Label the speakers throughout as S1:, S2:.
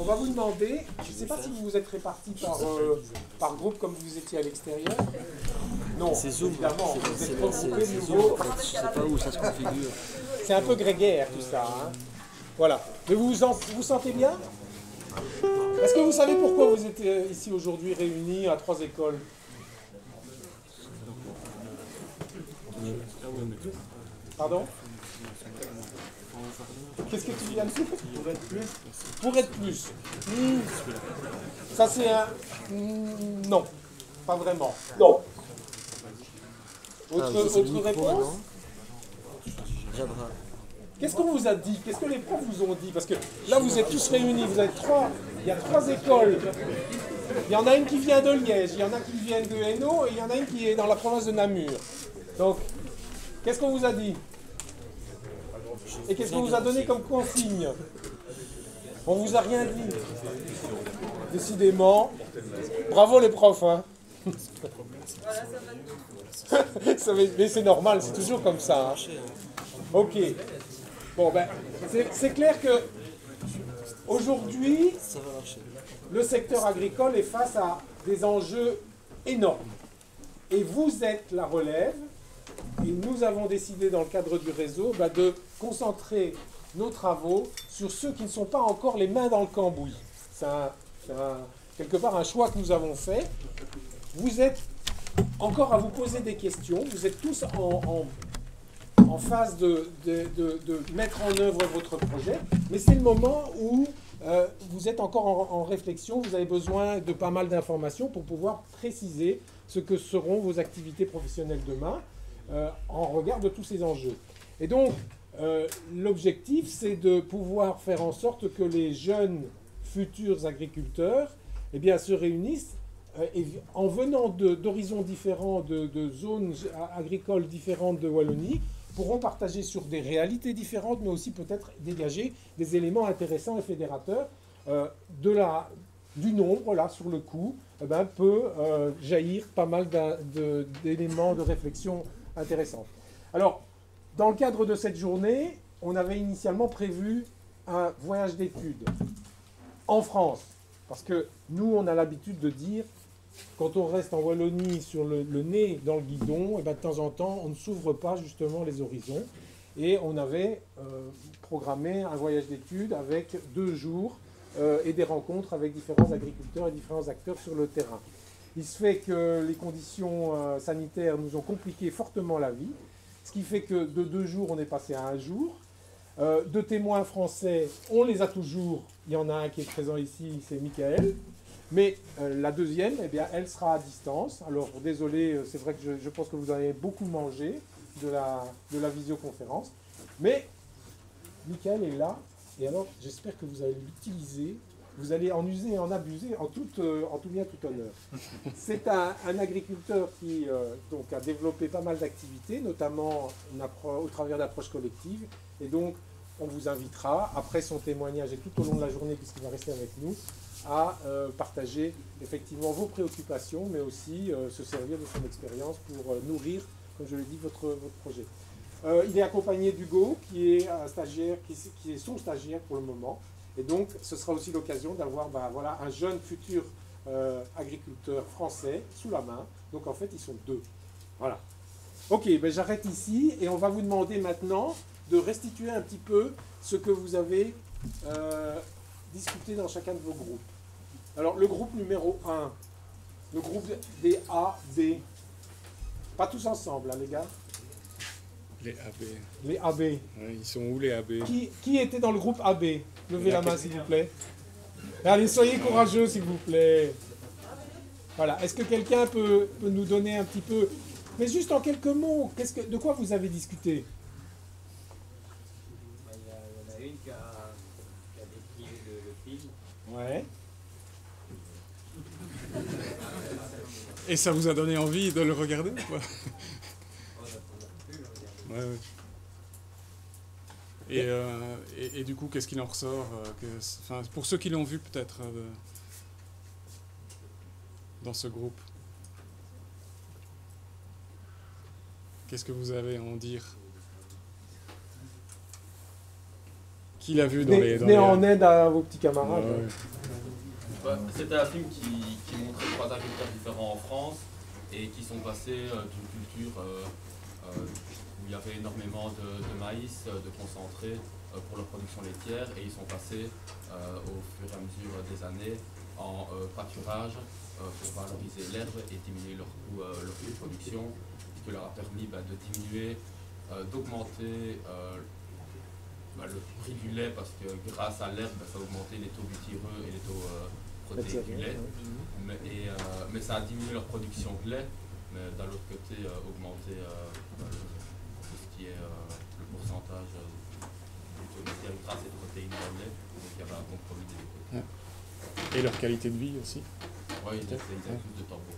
S1: on va vous demander, je ne sais pas si vous vous êtes répartis par groupe comme vous étiez à l'extérieur. Non,
S2: c'est Zoom,
S1: évidemment, vous êtes regroupés de
S2: Zoom,
S1: nouveau.
S2: en fait, je sais pas où ça se configure.
S1: C'est un peu grégaire tout ça. Hein. Voilà. Mais vous vous sentez bien? Est-ce que vous savez pourquoi vous êtes ici aujourd'hui réunis à 3 écoles? Pardon? Qu'est-ce que tu viens de dire? Pour être plus. Pour être plus. Ça c'est un... non, pas vraiment. Non. Autre réponse? Qu'est-ce qu'on vous a dit? Qu'est-ce que les profs vous ont dit? Parce que là vous êtes tous réunis, vous êtes 3. Il y a 3 écoles. Il y en a une qui vient de Liège, il y en a qui viennent de Hainaut et il y en a une qui est dans la province de Namur. Donc, qu'est-ce qu'on vous a dit? Et qu'est-ce qu'on vous a donné comme consigne? On vous a rien dit. Décidément. Bravo les profs, hein. Mais c'est normal, c'est toujours comme ça. Hein. Ok. Bon, ben, c'est clair que aujourd'hui, le secteur agricole est face à des enjeux énormes. Et vous êtes la relève. Et nous avons décidé dans le cadre du réseau de concentrer nos travaux sur ceux qui ne sont pas encore les mains dans le cambouis. C'est quelque part un choix que nous avons fait. Vous êtes encore à vous poser des questions. Vous êtes tous en phase de mettre en œuvre votre projet. Mais c'est le moment où vous êtes encore en réflexion. Vous avez besoin de pas mal d'informations pour pouvoir préciser ce que seront vos activités professionnelles demain. En regard de tous ces enjeux. Et donc, l'objectif, c'est de pouvoir faire en sorte que les jeunes futurs agriculteurs se réunissent et en venant d'horizons différents, de zones agricoles différentes de Wallonie, pourront partager sur des réalités différentes, mais aussi peut-être dégager des éléments intéressants et fédérateurs. Du nombre, là, sur le coup, peut jaillir pas mal d'éléments de réflexion intéressante. Alors, dans le cadre de cette journée, on avait initialement prévu un voyage d'études en France. Parce que nous, on a l'habitude de dire, quand on reste en Wallonie sur le nez dans le guidon, de temps en temps, on ne s'ouvre pas justement les horizons. Et on avait programmé un voyage d'études avec 2 jours et des rencontres avec différents agriculteurs et différents acteurs sur le terrain. Il se fait que les conditions sanitaires nous ont compliqué fortement la vie, ce qui fait que de 2 jours, on est passé à 1 jour. De témoins français, on les a toujours. Il y en a un qui est présent ici, c'est Michael. Mais la deuxième, elle sera à distance. Alors, désolé, c'est vrai que je pense que vous avez beaucoup mangé de la visioconférence. Mais Michael est là. Et alors, j'espère que vous allez l'utiliser. Vous allez en user et en abuser en tout bien, tout honneur. C'est un agriculteur qui donc, a développé pas mal d'activités, notamment au travers d'approches collectives. Et donc, on vous invitera, après son témoignage et tout au long de la journée, puisqu'il va rester avec nous, à partager effectivement vos préoccupations, mais aussi se servir de son expérience pour nourrir, comme je l'ai dit, votre projet. Il est accompagné d'Hugo, qui est un stagiaire, qui est son stagiaire pour le moment. Et donc, ce sera aussi l'occasion d'avoir voilà, un jeune futur agriculteur français sous la main. Donc, en fait, ils sont 2. Voilà. Ok, j'arrête ici et on va vous demander maintenant de restituer un petit peu ce que vous avez discuté dans chacun de vos groupes. Alors, le groupe numéro 1, le groupe des A, B. Pas tous ensemble, hein, les gars.
S3: Les AB.
S1: Les AB.
S3: Ouais, ils sont où les AB?
S1: Qui était dans le groupe AB? Levez la main, s'il vous plaît. Allez, soyez courageux, s'il vous plaît. Voilà. Est-ce que quelqu'un peut nous donner un petit peu... Mais juste en quelques mots, de quoi vous avez discuté?
S4: Il y en a une qui a décrit le film.
S1: Ouais.
S3: Et ça vous a donné envie de le regarder ou pas? Ouais, ouais. Et du coup, qu'est-ce qu'il en ressort pour ceux qui l'ont vu peut-être dans ce groupe, qu'est-ce que vous avez à en dire? Qui l'a vu dans les...
S1: Venez en aide à vos petits camarades.
S3: Ouais, ouais.
S2: C'était un film qui montrait 3 agriculteurs différents en France et qui sont passés d'une culture où il y avait énormément de maïs, de concentré pour leur production laitière, et ils sont passés au fur et à mesure des années en pâturage pour valoriser l'herbe et diminuer leur coût de production, ce qui leur a permis de diminuer, d'augmenter le prix du lait, parce que grâce à l'herbe, ça a augmenté les taux butyreux et les taux protéiques du lait. Mais ça a diminué leur production de lait, mais d'un autre côté, augmenté tout ce qui est le pourcentage du taux laitier grâce et de protéines dans le lait. Donc il y avait un compromis des deux côtés.
S3: Ouais. Et leur qualité de vie aussi.
S2: Oui, ils avaient plus de temps pour eux.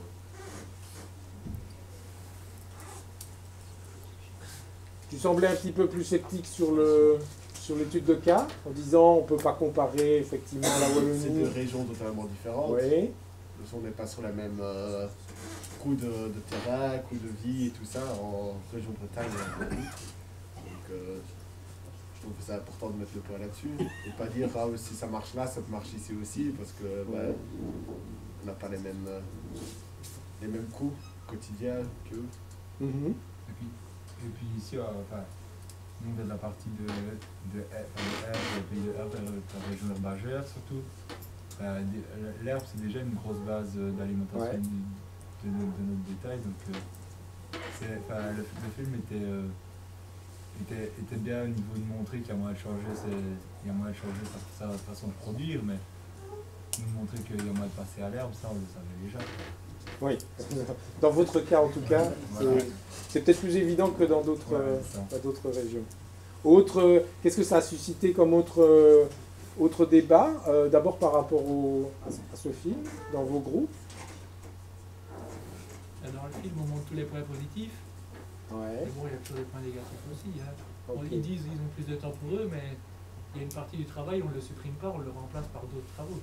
S1: Tu semblais un petit peu plus sceptique sur l'étude de cas, en disant on ne peut pas comparer effectivement la Wallonie.
S5: C'est deux régions totalement différentes.
S1: Oui.
S5: On n'est pas sur la même coût de terrain, coût de vie et tout ça en région Bretagne et en Wallonie. Donc je trouve que c'est important de mettre le point là-dessus. Et pas dire ah, si ça marche là, ça marche ici aussi, parce que on n'a pas les mêmes coûts quotidiens qu'eux.
S1: Mhm.
S6: Et puis ici, nous on est de la partie de pays de Herbe, la région herbagère surtout. L'herbe c'est déjà une grosse base d'alimentation de notre bétail, donc le film était bien au niveau de montrer qu'il y a moyen de changer sa façon de produire, mais nous montrer qu'il y a moyen de passer à l'herbe, ça on le savait déjà.
S1: Oui, dans votre cas en tout cas,
S6: Voilà.
S1: c'est peut-être plus évident que dans d'autres
S6: Ouais,
S1: régions. Qu'est-ce que ça a suscité comme autre débat, d'abord par rapport à ce film, dans vos groupes?
S7: Dans le film, on montre tous les points positifs,
S1: Ouais.
S7: mais bon, il y a toujours des points négatifs aussi. Hein.
S1: Ok.
S7: Ils disent qu'ils ont plus de temps pour eux, mais il y a une partie du travail, on ne le supprime pas, on le remplace par d'autres travaux.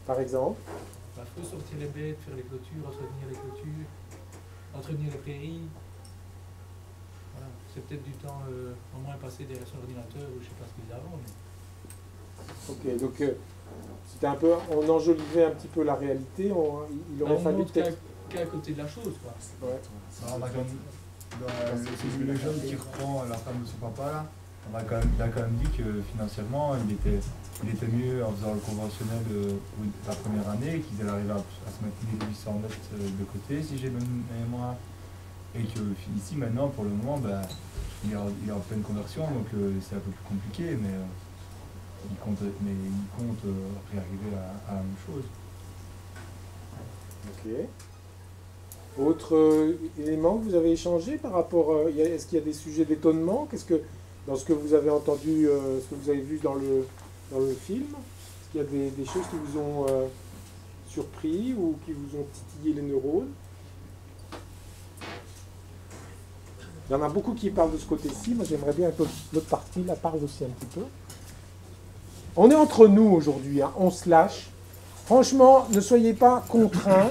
S1: Par exemple?
S7: Il faut sortir les bêtes, faire les clôtures, entretenir les clôtures, entretenir les prairies. Voilà. C'est peut-être du temps en moins passé derrière son ordinateur ou je ne sais pas ce qu'ils faisaient avant. Mais...
S1: Ok, donc c'était un peu, on enjolivait un petit peu la réalité, il aurait
S7: on
S1: fallu
S7: montre
S1: peut-être...
S7: qu'à côté de la chose, quoi.
S1: Ouais.
S6: On a quand même, le jeune qui reprend la femme de son papa là, il a quand même dit que financièrement il était mieux en faisant le conventionnel la première année, qu'ils allaient arriver à se mettre 1800 mètres de côté si j'ai bonne mémoire, et que ici maintenant pour le moment il est en pleine conversion, donc c'est un peu plus compliqué, mais il compte réarriver à la même chose.
S1: Ok. Autre élément que vous avez échangé par rapport... est-ce qu'il y a des sujets d'étonnement? Qu'est-ce que, dans ce que vous avez entendu, ce que vous avez vu dans le film, est-ce qu'il y a des choses qui vous ont surpris ou qui vous ont titillé les neurones? Il y en a beaucoup qui parlent de ce côté-ci. Moi, j'aimerais bien que l'autre partie la parle aussi un petit peu. On est entre nous aujourd'hui, hein, on se lâche. Franchement, ne soyez pas contraints.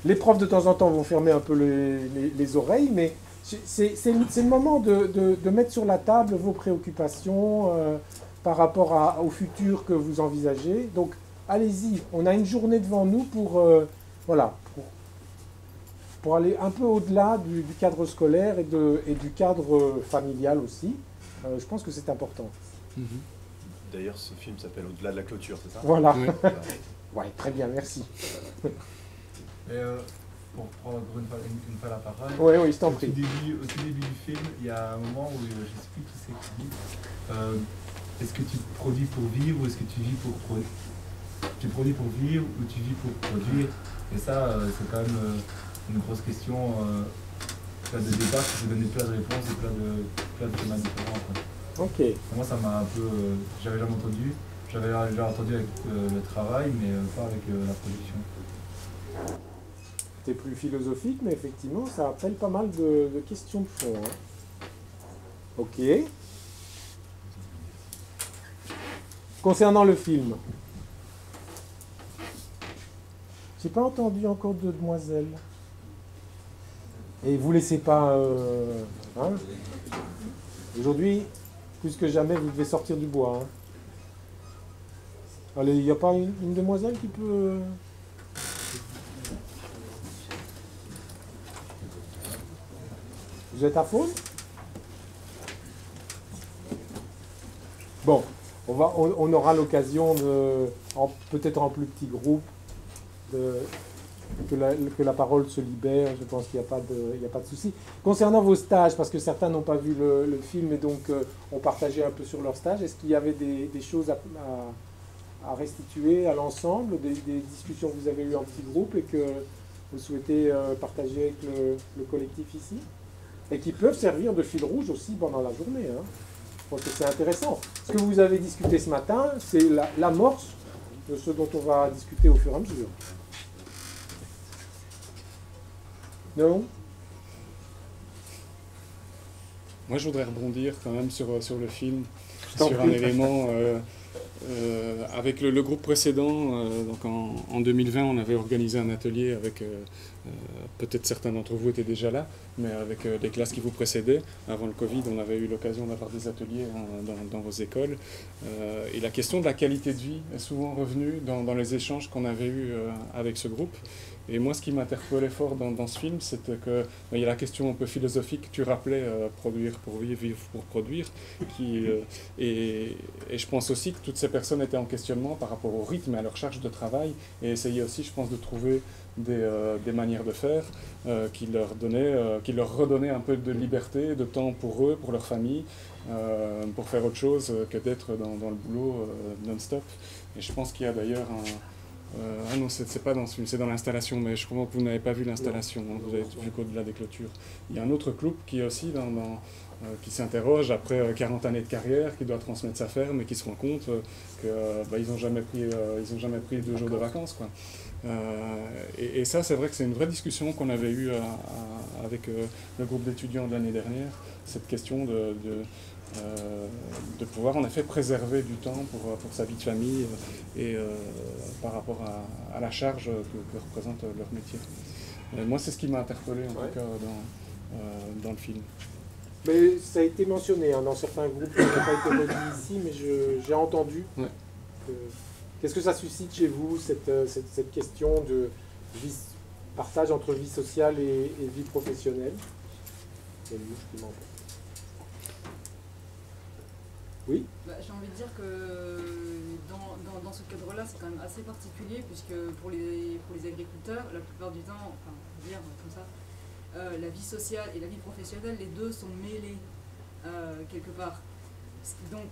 S1: Les profs de temps en temps vont fermer un peu les oreilles, mais c'est le moment de mettre sur la table vos préoccupations par rapport au futur que vous envisagez. Donc allez-y, on a une journée devant nous pour aller un peu au-delà du cadre scolaire et du cadre familial aussi. Je pense que c'est important.
S8: D'ailleurs, ce film s'appelle Au-delà de la clôture, c'est ça?
S1: Voilà.
S3: Oui.
S1: Ouais, très bien, merci.
S6: Et pour prendre une fois la parole,
S1: Oui, je t'en
S6: au tout
S1: prie.
S6: début du film, il y a un moment où je ne sais plus qui c'est qui dit est-ce que tu produis pour vivre ou est-ce que tu vis pour produire? Tu produis pour vivre ou tu vis pour produire? Et ça, c'est quand même une grosse question de départ qui peut donner plein de réponses et plein de schémas différents, quoi.
S1: Ok.
S6: Moi, ça m'a un peu. J'avais jamais entendu. J'avais déjà entendu avec le travail, mais pas avec la production.
S1: C'est plus philosophique, mais effectivement, ça appelle pas mal de questions de fond. Hein. Ok. Concernant le film, j'ai pas entendu encore de demoiselles. Et vous laissez pas. Hein. Aujourd'hui, plus que jamais, vous devez sortir du bois. Hein. Allez, il n'y a pas une demoiselle qui peut... Vous êtes à faune? Bon, on aura l'occasion de, peut-être en plus petit groupe, que la parole se libère. Je pense qu'il n'y a pas de souci. Concernant vos stages, parce que certains n'ont pas vu le film et donc ont partagé un peu sur leur stage, est-ce qu'il y avait des choses à restituer à l'ensemble, des discussions que vous avez eues en petit groupe et que vous souhaitez partager avec le collectif ici? Et qui peuvent servir de fil rouge aussi pendant la journée. Hein. Je pense que c'est intéressant. Ce que vous avez discuté ce matin, c'est l'amorce de ce dont on va discuter au fur et à mesure. Non?
S3: Moi, je voudrais rebondir quand même sur le film,
S1: T'en
S3: sur un
S1: prie.
S3: élément. Avec le groupe précédent, donc en 2020, on avait organisé un atelier avec, peut-être certains d'entre vous étaient déjà là, mais avec les classes qui vous précédaient. Avant le Covid, on avait eu l'occasion d'avoir des ateliers dans vos écoles. Et la question de la qualité de vie est souvent revenue dans les échanges qu'on avait eus avec ce groupe. Et moi, ce qui m'interpellait fort dans ce film, c'était qu'il y a la question un peu philosophique que tu rappelais, produire pour vivre, vivre pour produire. Et je pense aussi que toutes ces personnes étaient en questionnement par rapport au rythme et à leur charge de travail, et essayaient aussi, je pense, de trouver des manières de faire qui leur redonnaient un peu de liberté, de temps pour eux, pour leur famille, pour faire autre chose que d'être dans le boulot non-stop. Et je pense qu'il y a d'ailleurs ah non, c'est pas dans ce film, c'est dans l'installation, mais je comprends que vous n'avez pas vu l'installation, hein, vous avez vu qu'au-delà des clôtures. Il y a un autre couple qui est aussi qui s'interroge après 40 années de carrière, qui doit transmettre sa ferme et qui se rend compte qu'ils n'ont jamais pris 2 jours de vacances, quoi. Et ça, c'est vrai que c'est une vraie discussion qu'on avait eue avec le groupe d'étudiants de l'année dernière, cette question de pouvoir en effet préserver du temps pour sa vie de famille et par rapport à la charge que représente leur métier. Moi, c'est ce qui m'a interpellé en tout cas dans le film.
S1: Mais ça a été mentionné hein, dans certains groupes, ça n'a pas été redit ici, mais j'ai entendu.
S3: Ouais.
S1: Qu'est-ce que ça suscite chez vous, cette question de partage entre vie sociale et vie professionnelle? Il y a une mouche qui m'entend. Oui.
S9: J'ai envie de dire que dans ce cadre-là, c'est quand même assez particulier, puisque pour les agriculteurs, la plupart du temps, enfin, on va dire comme ça, la vie sociale et la vie professionnelle, les deux sont mêlés quelque part. Donc,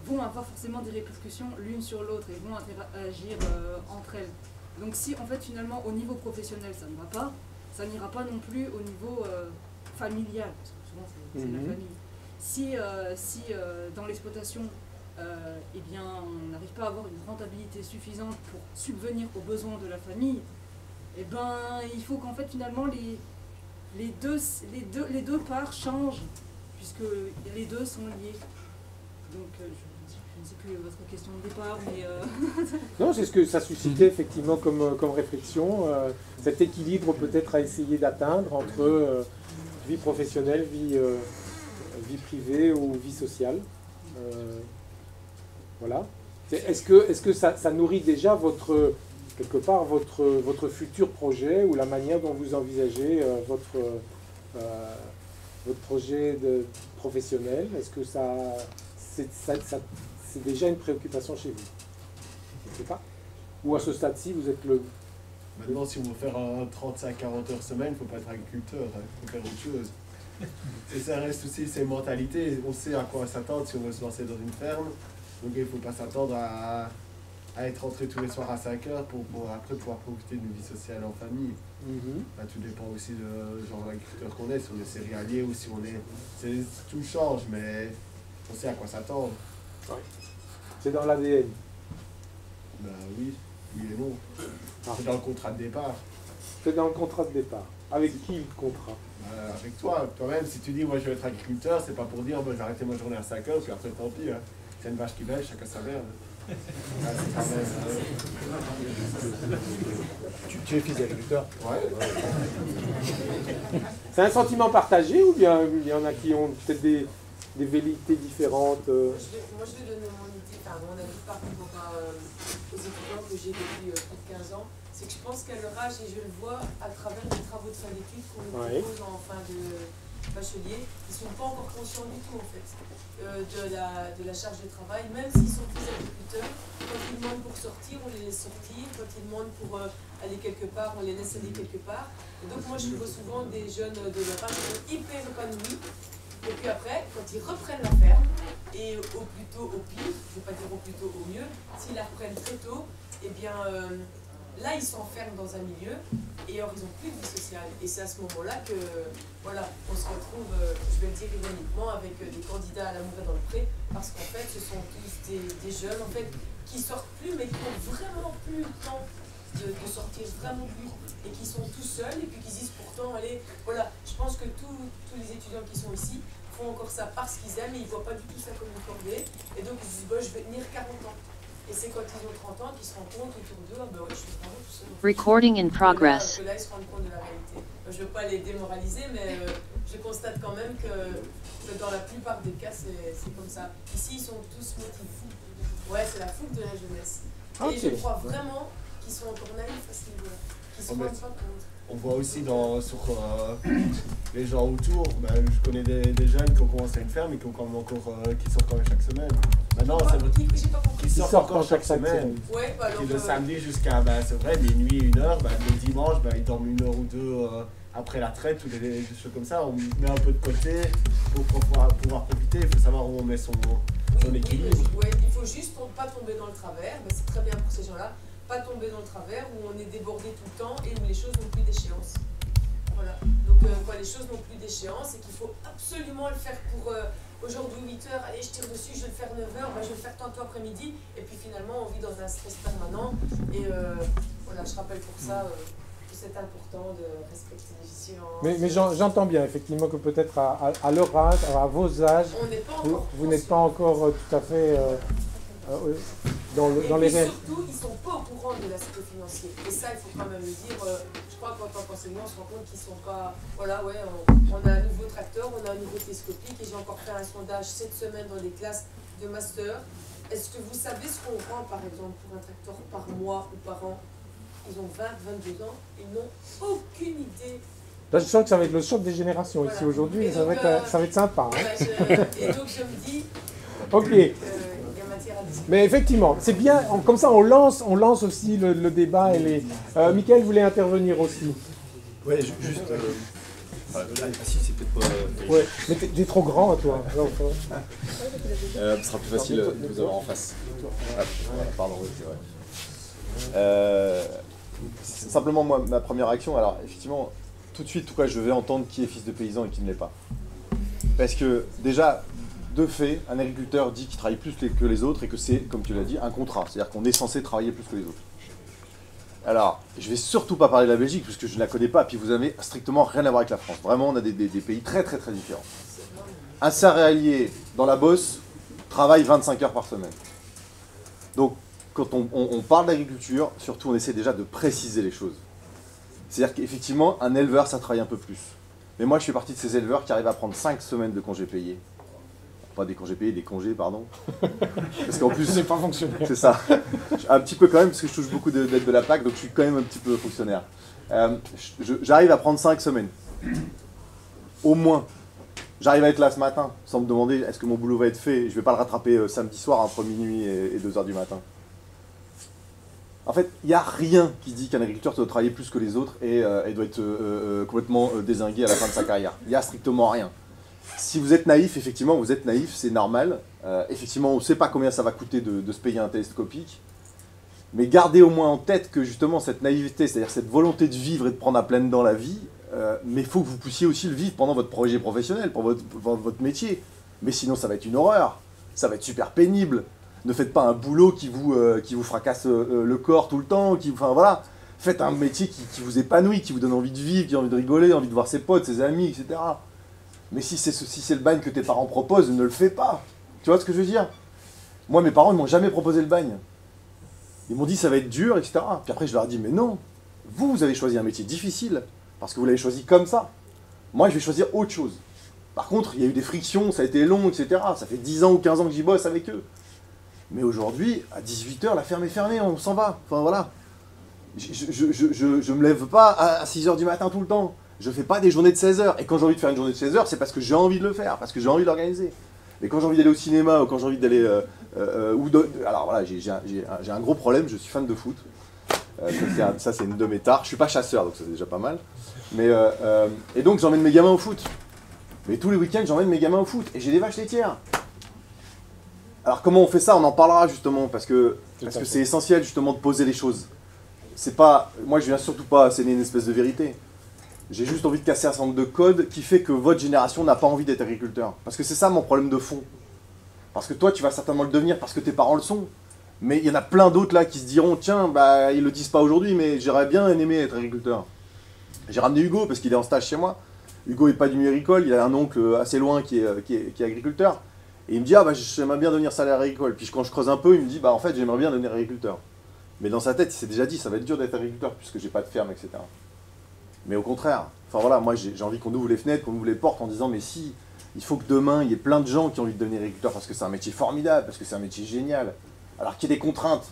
S9: vont avoir forcément des répercussions l'une sur l'autre et vont interagir entre elles. Donc si en fait finalement au niveau professionnel ça ne va pas, ça n'ira pas non plus au niveau familial, parce que souvent c'est la famille. Si dans l'exploitation, eh bien, on n'arrive pas à avoir une rentabilité suffisante pour subvenir aux besoins de la famille, eh ben, il faut qu'en fait finalement les deux parts changent, puisque les deux sont liés. Donc je ne sais plus votre question de départ, mais...
S1: Non, c'est ce que ça suscitait effectivement comme réflexion, cet équilibre peut-être à essayer d'atteindre entre vie professionnelle, vie privée ou vie sociale. Voilà. Est-ce que ça nourrit déjà quelque part votre futur projet ou la manière dont vous envisagez votre projet professionnel? Est-ce que c'est déjà une préoccupation chez vous? Je ne sais pas. Ou à ce stade-ci, vous êtes le...
S5: Maintenant, si on veut faire un 35-40 heures semaine, il ne faut pas être agriculteur, il faut faire autre chose. Et ça reste aussi ces mentalités, on sait à quoi s'attendre si on veut se lancer dans une ferme. Donc il ne faut pas s'attendre à être rentré tous les soirs à 5 heures pour après pouvoir profiter d'une vie sociale en famille. Tout dépend aussi du genre d'agriculteur qu'on est, si on est céréalier ou si on est... Tout change, mais on sait à quoi s'attendre.
S1: Ouais. C'est dans l'ADN.
S5: Ben oui et non. C'est dans le contrat de départ.
S1: C'est dans le contrat de départ. Avec qui le contrat?
S5: Avec toi, toi-même, si tu dis moi je vais être agriculteur, c'est pas pour dire j'ai arrêté ma journée à 5 heures, puis après tant pis, hein. C'est une vache qui bêche, chacun sa merde. C'est quand même,
S8: Tu es fils d'agriculteur?
S5: Ouais.
S1: C'est un sentiment partagé ou bien il y en a qui ont peut-être des velléités différentes
S10: Moi, je vais donner mon idée, enfin, mon avis par rapport aux étudiants que j'ai depuis plus de 15 ans. C'est que je pense qu'à leur âge, et je le vois à travers les travaux de fin d'études qu'on nous propose en fin de bachelier, ils ne sont pas encore conscients du tout en fait de la charge de travail, même s'ils sont plus agriculteurs. Quand ils demandent pour sortir, on les laisse sortir. Quand ils demandent pour aller quelque part, on les laisse aller quelque part. Et donc moi je vois souvent des jeunes de leur âge qui sont hyper épanouis. Et puis après, quand ils reprennent la ferme, et au plus tôt au pire, je ne vais pas dire au plus tôt au mieux, s'ils la reprennent très tôt, eh bien là ils s'enferment dans un milieu et alors ils n'ont plus de vie sociale. Et c'est à ce moment-là que voilà, on se retrouve, je vais le dire ironiquement, avec des candidats à l'amour et dans le pré, parce qu'en fait ce sont tous des jeunes en fait, qui sortent plus mais qui n'ont vraiment plus le temps de sortir vraiment plus et qui sont tout seuls et puis qui disent pourtant allez, voilà, je pense que tous les étudiants qui sont ici font encore ça parce qu'ils aiment et ils ne voient pas du tout ça comme une corvée et donc ils se disent bah, je vais tenir 40 ans. Et c'est quand ils ont 30 ans qu'ils se rendent compte autour d'eux, ah ben oui, je suis vraiment tout seul.
S11: Recording in progress.
S10: Que là, ils se rendent compte de la réalité. Je ne veux pas les démoraliser, mais je constate quand même que dans la plupart des cas, c'est comme ça. Ici, ils sont tous motivés. Ouais, c'est la foule de la jeunesse. Et je crois vraiment qu'ils sont encore naïfs à ce niveau-là. Qu'ils ne se rendent pas compte.
S5: On voit aussi sur les gens autour, je connais des jeunes qui ont commencé à une ferme et qui ont quand même encore qui sortent quand même chaque semaine. Maintenant, c'est vrai qu'ils sortent encore chaque semaine.
S10: Ouais, bah alors,
S5: et le samedi jusqu'à, c'est vrai, minuit, 1h, le dimanche, ils dorment 1 heure ou 2 après la traite ou des choses comme ça. On met un peu de côté pour pouvoir profiter. Il faut savoir où on met son équilibre.
S10: Oui, il faut juste pas tomber dans le travers, mais c'est très bien pour ces gens-là. Pas tomber dans le travers où on est débordé tout le temps et où les choses n'ont plus d'échéance. Voilà. Donc quand les choses n'ont plus d'échéance et qu'il faut absolument le faire pour aujourd'hui 8h, allez je tire dessus, je vais le faire 9h, je vais le faire tantôt après-midi et puis finalement on vit dans un stress permanent et voilà, je rappelle pour ça que c'est important de respecter les échéances.
S1: Mais j'entends bien effectivement que peut-être à leur âge, à vos âges, vous n'êtes pas encore tout à fait... dans les règles.
S10: Surtout, ils ne sont pas au courant de l'aspect financier. Et ça, il faut quand même le dire. Je crois qu'en tant qu'enseignant, on se rend compte qu'ils ne sont pas... Voilà, ouais, on a un nouveau tracteur, on a un nouveau télescopique. Et j'ai encore fait un sondage cette semaine dans les classes de master. Est-ce que vous savez ce qu'on rend, par exemple, pour un tracteur par mois ou par an? Ils ont 20, 22 ans. Ils n'ont aucune idée.
S1: Là, je sens que ça va être le choc des générations voilà. Ici aujourd'hui. Ça va être sympa. Hein.
S10: Et donc, je me dis...
S1: Ok. Mais effectivement, c'est bien, comme ça on lance aussi le débat et les... Mickaël voulait intervenir aussi.
S8: Ouais, juste... si, c'est peut-être pas...
S1: Ouais, mais t'es trop grand, toi.
S8: Ce sera plus facile de vous avoir en face. Ah, pardon, oui, c'est vrai. Simplement, moi, ma première action, alors effectivement, tout de suite, je vais entendre qui est fils de paysan et qui ne l'est pas. Parce que, déjà... De fait, un agriculteur dit qu'il travaille plus que les autres et que c'est, comme tu l'as dit, un contrat. C'est-à-dire qu'on est censé travailler plus que les autres. Alors, je ne vais surtout pas parler de la Belgique, puisque je ne la connais pas, puis vous avez strictement rien à voir avec la France. Vraiment, on a des pays très très très différents. Un céréalier dans la Beauce travaille 25 heures par semaine. Donc, quand on parle d'agriculture, surtout on essaie déjà de préciser les choses. C'est-à-dire qu'effectivement, un éleveur, ça travaille un peu plus. Mais moi, je fais partie de ces éleveurs qui arrivent à prendre 5 semaines de congés payés. Pas des congés payés, des congés, pardon. Parce qu'en plus,
S1: c'est pas fonctionnaire.
S8: C'est ça. Un petit peu quand même, parce que je touche beaucoup d'aides de la PAC, donc je suis quand même un petit peu fonctionnaire. J'arrive à prendre 5 semaines. Au moins. J'arrive à être là ce matin, sans me demander est-ce que mon boulot va être fait. Je vais pas le rattraper samedi soir entre minuit et 2h du matin. En fait, il n'y a rien qui dit qu'un agriculteur doit travailler plus que les autres et doit être complètement dézingué à la fin de sa carrière. Il n'y a strictement rien. Si vous êtes naïf, effectivement, vous êtes naïf, c'est normal. Effectivement, on ne sait pas combien ça va coûter de se payer un télescopique. Mais gardez au moins en tête que justement cette naïveté, c'est-à-dire cette volonté de vivre et de prendre à pleines dents la vie, mais il faut que vous puissiez aussi le vivre pendant votre projet professionnel, pour votre métier. Mais sinon, ça va être une horreur. Ça va être super pénible. Ne faites pas un boulot qui vous fracasse le corps tout le temps. Enfin voilà. Faites un métier qui vous épanouit, qui vous donne envie de vivre, qui a envie de rigoler, envie de voir ses potes, ses amis, etc. Mais si c'est le bagne que tes parents proposent, ne le fais pas. Tu vois ce que je veux dire? Moi, mes parents, ils m'ont jamais proposé le bagne. Ils m'ont dit ça va être dur, etc. Puis après, je leur ai dit, mais non, vous avez choisi un métier difficile, parce que vous l'avez choisi comme ça. Moi, je vais choisir autre chose. Par contre, il y a eu des frictions, ça a été long, etc. Ça fait 10 ans ou 15 ans que j'y bosse avec eux. Mais aujourd'hui, à 18h, la ferme est fermée, on s'en va. Enfin voilà. Je me lève pas à 6h du matin tout le temps. Je fais pas des journées de 16h. Et quand j'ai envie de faire une journée de 16h, c'est parce que j'ai envie de le faire, parce que j'ai envie de l'organiser. Mais quand j'ai envie d'aller au cinéma ou quand j'ai envie d'aller... alors voilà, j'ai un gros problème, je suis fan de foot. Ça c'est une de mes tares. Je suis pas chasseur, donc c'est déjà pas mal. Mais, et donc j'emmène mes gamins au foot. Mais tous les week-ends, j'emmène mes gamins au foot. Et j'ai des vaches laitières. Alors comment on fait ça? On en parlera justement, parce que c'est essentiel justement de poser les choses. C'est pas... Moi je viens surtout pas asséner une espèce de vérité. J'ai juste envie de casser un certain nombre de codes qui fait que votre génération n'a pas envie d'être agriculteur. Parce que c'est ça mon problème de fond. Parce que toi tu vas certainement le devenir parce que tes parents le sont. Mais il y en a plein d'autres là qui se diront, tiens, bah ils le disent pas aujourd'hui, mais j'aurais bien aimé être agriculteur. J'ai ramené Hugo parce qu'il est en stage chez moi. Hugo n'est pas du milieu agricole, il a un oncle assez loin qui est agriculteur. Et il me dit, ah bah j'aimerais bien devenir salarié agricole. Puis quand je creuse un peu, il me dit, bah en fait j'aimerais bien devenir agriculteur. Mais dans sa tête, il s'est déjà dit, ça va être dur d'être agriculteur puisque j'ai pas de ferme, etc. Mais au contraire, enfin voilà, moi j'ai envie qu'on ouvre les fenêtres, qu'on ouvre les portes en disant, mais si, il faut que demain il y ait plein de gens qui ont envie de devenir agriculteur parce que c'est un métier formidable, parce que c'est un métier génial. Alors qu'il y ait des contraintes,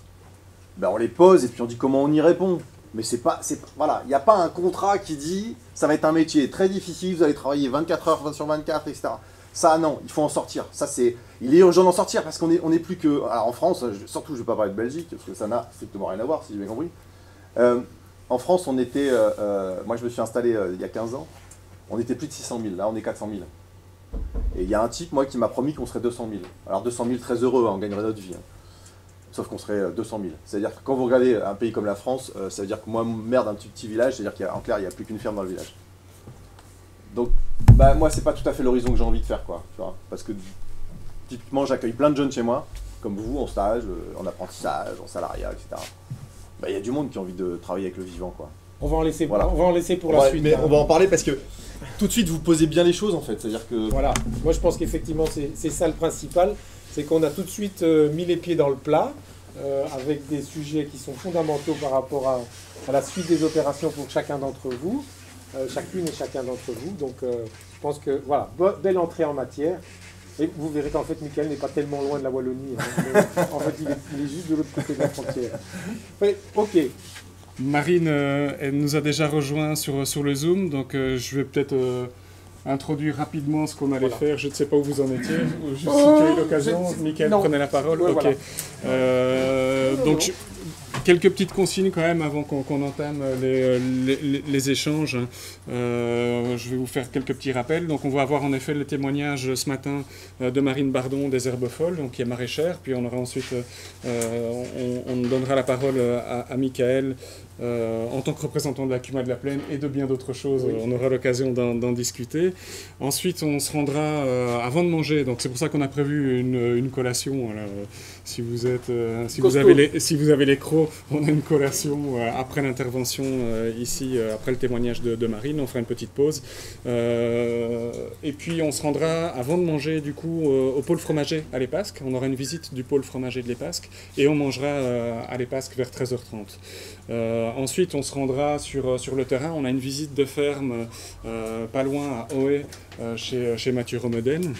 S8: ben on les pose et puis on dit comment on y répond. Mais voilà, il n'y a pas un contrat qui dit ça va être un métier très difficile, vous allez travailler 24 heures sur 24, etc. Ça, non, il faut en sortir. Ça, il est urgent d'en sortir parce qu'on est plus que... Alors en France, surtout je ne vais pas parler de Belgique, parce que ça n'a strictement rien à voir, si j'ai bien compris. En France, on était... moi, je me suis installé il y a 15 ans. On était plus de 600 000, là on est 400 000. Et il y a un type, moi, qui m'a promis qu'on serait 200 000. Alors 200 000, très heureux, on gagnerait notre vie. Sauf qu'on serait 200 000. C'est-à-dire que quand vous regardez un pays comme la France, ça veut dire que moi, maire d'un petit village, c'est-à-dire qu'en clair, il n'y a plus qu'une ferme dans le village. Donc, bah, moi, c'est pas tout à fait l'horizon que j'ai envie de faire, quoi. Tu vois, parce que, typiquement, j'accueille plein de jeunes chez moi, comme vous, en stage, en apprentissage, en salariat, etc. Bah, il y a du monde qui a envie de travailler avec le vivant, quoi.
S1: On va en laisser,
S8: voilà.
S1: On va en laisser pour la suite.
S8: Mais on va en parler parce que tout de suite, vous posez bien les choses, en fait. C'est-à-dire que...
S1: Voilà. Moi, je pense qu'effectivement, c'est ça le principal. C'est qu'on a tout de suite mis les pieds dans le plat, avec des sujets qui sont fondamentaux par rapport à la suite des opérations pour chacun d'entre vous, chacune et chacun d'entre vous. Donc, je pense que, voilà, belle entrée en matière. Et vous verrez qu'en fait, Michael n'est pas tellement loin de la Wallonie. Hein, en fait, il est juste de l'autre côté de la frontière. Ouais, ok.
S3: Marine, elle nous a déjà rejoint sur le Zoom, donc je vais peut-être... introduire rapidement ce qu'on allait faire. Je ne sais pas où vous en étiez. Juste si tu as eu l'occasion, Michael, prenez la parole. Ouais, ok. Voilà. Donc, quelques petites consignes quand même avant qu'on entame les échanges. Je vais vous faire quelques petits rappels. Donc, on va avoir en effet le témoignage ce matin de Marine Bardon des Herbes Folles, donc qui est maraîchère. Puis on aura ensuite, on donnera la parole à Michael. En tant que représentant de la CUMA de la Plaine et de bien d'autres choses, oui. On aura l'occasion d'en discuter. Ensuite, on se rendra avant de manger, donc c'est pour ça qu'on a prévu une collation. Alors, si vous avez les crocs, on a une collation après l'intervention ici, après le témoignage de Marine. On fera une petite pause. Et puis, on se rendra avant de manger du coup au pôle fromager à l'Épasque. On aura une visite du pôle fromager de l'Épasque et on mangera à l'Épasque vers 13h30. Ensuite, on se rendra sur le terrain. On a une visite de ferme pas loin à Oé, chez Mathieu Romeden.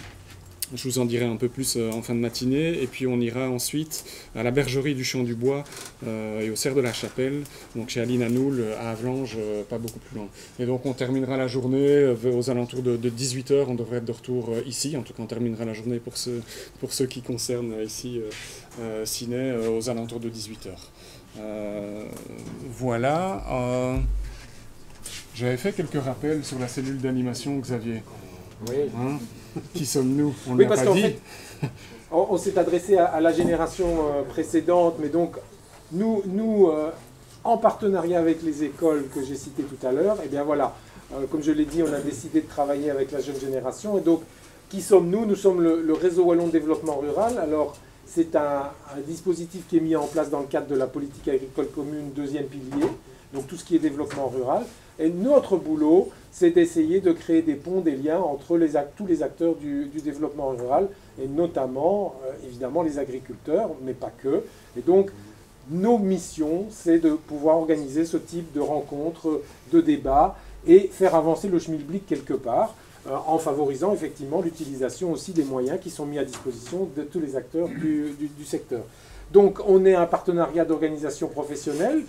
S3: Je vous en dirai un peu plus en fin de matinée. Et puis on ira ensuite à la bergerie du Champ du Bois et au Cerf de la Chapelle, donc chez Aline Hanoul, à Avlanges, pas beaucoup plus loin. Et donc on terminera la journée aux alentours de 18h. On devrait être de retour ici. En tout cas, on terminera la journée pour ceux qui concernent ici Ciney aux alentours de 18h. Voilà. J'avais fait quelques rappels sur la cellule d'animation, Xavier.
S1: Oui.
S3: Hein, qui sommes-nous? On
S1: oui,
S3: l'a
S1: parce
S3: pas
S1: qu'en
S3: dit.
S1: fait, on s'est adressé à la génération précédente, mais donc nous en partenariat avec les écoles que j'ai citées tout à l'heure, et bien voilà, comme je l'ai dit, on a décidé de travailler avec la jeune génération. Et donc, qui sommes-nous? Nous sommes le réseau wallon de développement rural. Alors, c'est un dispositif qui est mis en place dans le cadre de la politique agricole commune, deuxième pilier, donc tout ce qui est développement rural. Et notre boulot, c'est d'essayer de créer des ponts, des liens entre tous les acteurs du développement rural, et notamment, évidemment, les agriculteurs, mais pas que. Et donc, nos missions, c'est de pouvoir organiser ce type de rencontres, de débats, et faire avancer le schmilblick quelque part. en favorisant effectivement l'utilisation aussi des moyens qui sont mis à disposition de tous les acteurs du secteur. Donc on est un partenariat d'organisations professionnelles.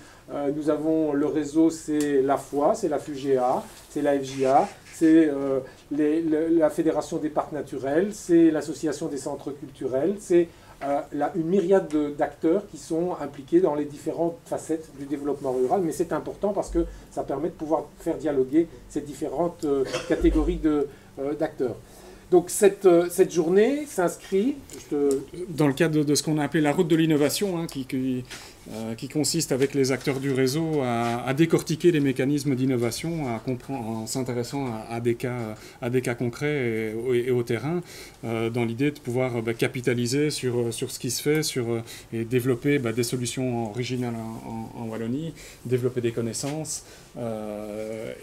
S1: Nous avons le réseau, c'est la FOA, c'est la FUGA, c'est la FJA, c'est la Fédération des parcs naturels, c'est l'Association des centres culturels, c'est une myriade d'acteurs qui sont impliqués dans les différentes facettes du développement rural. Mais c'est important parce que ça permet de pouvoir faire dialoguer ces différentes catégories d'acteurs. Donc cette journée s'inscrit
S3: dans le cadre de ce qu'on a appelé la route de l'innovation, hein, qui consiste avec les acteurs du réseau à décortiquer les mécanismes d'innovation, en s'intéressant à des cas concrets et au terrain, dans l'idée de pouvoir capitaliser sur ce qui se fait et développer des solutions originales en Wallonie, développer des connaissances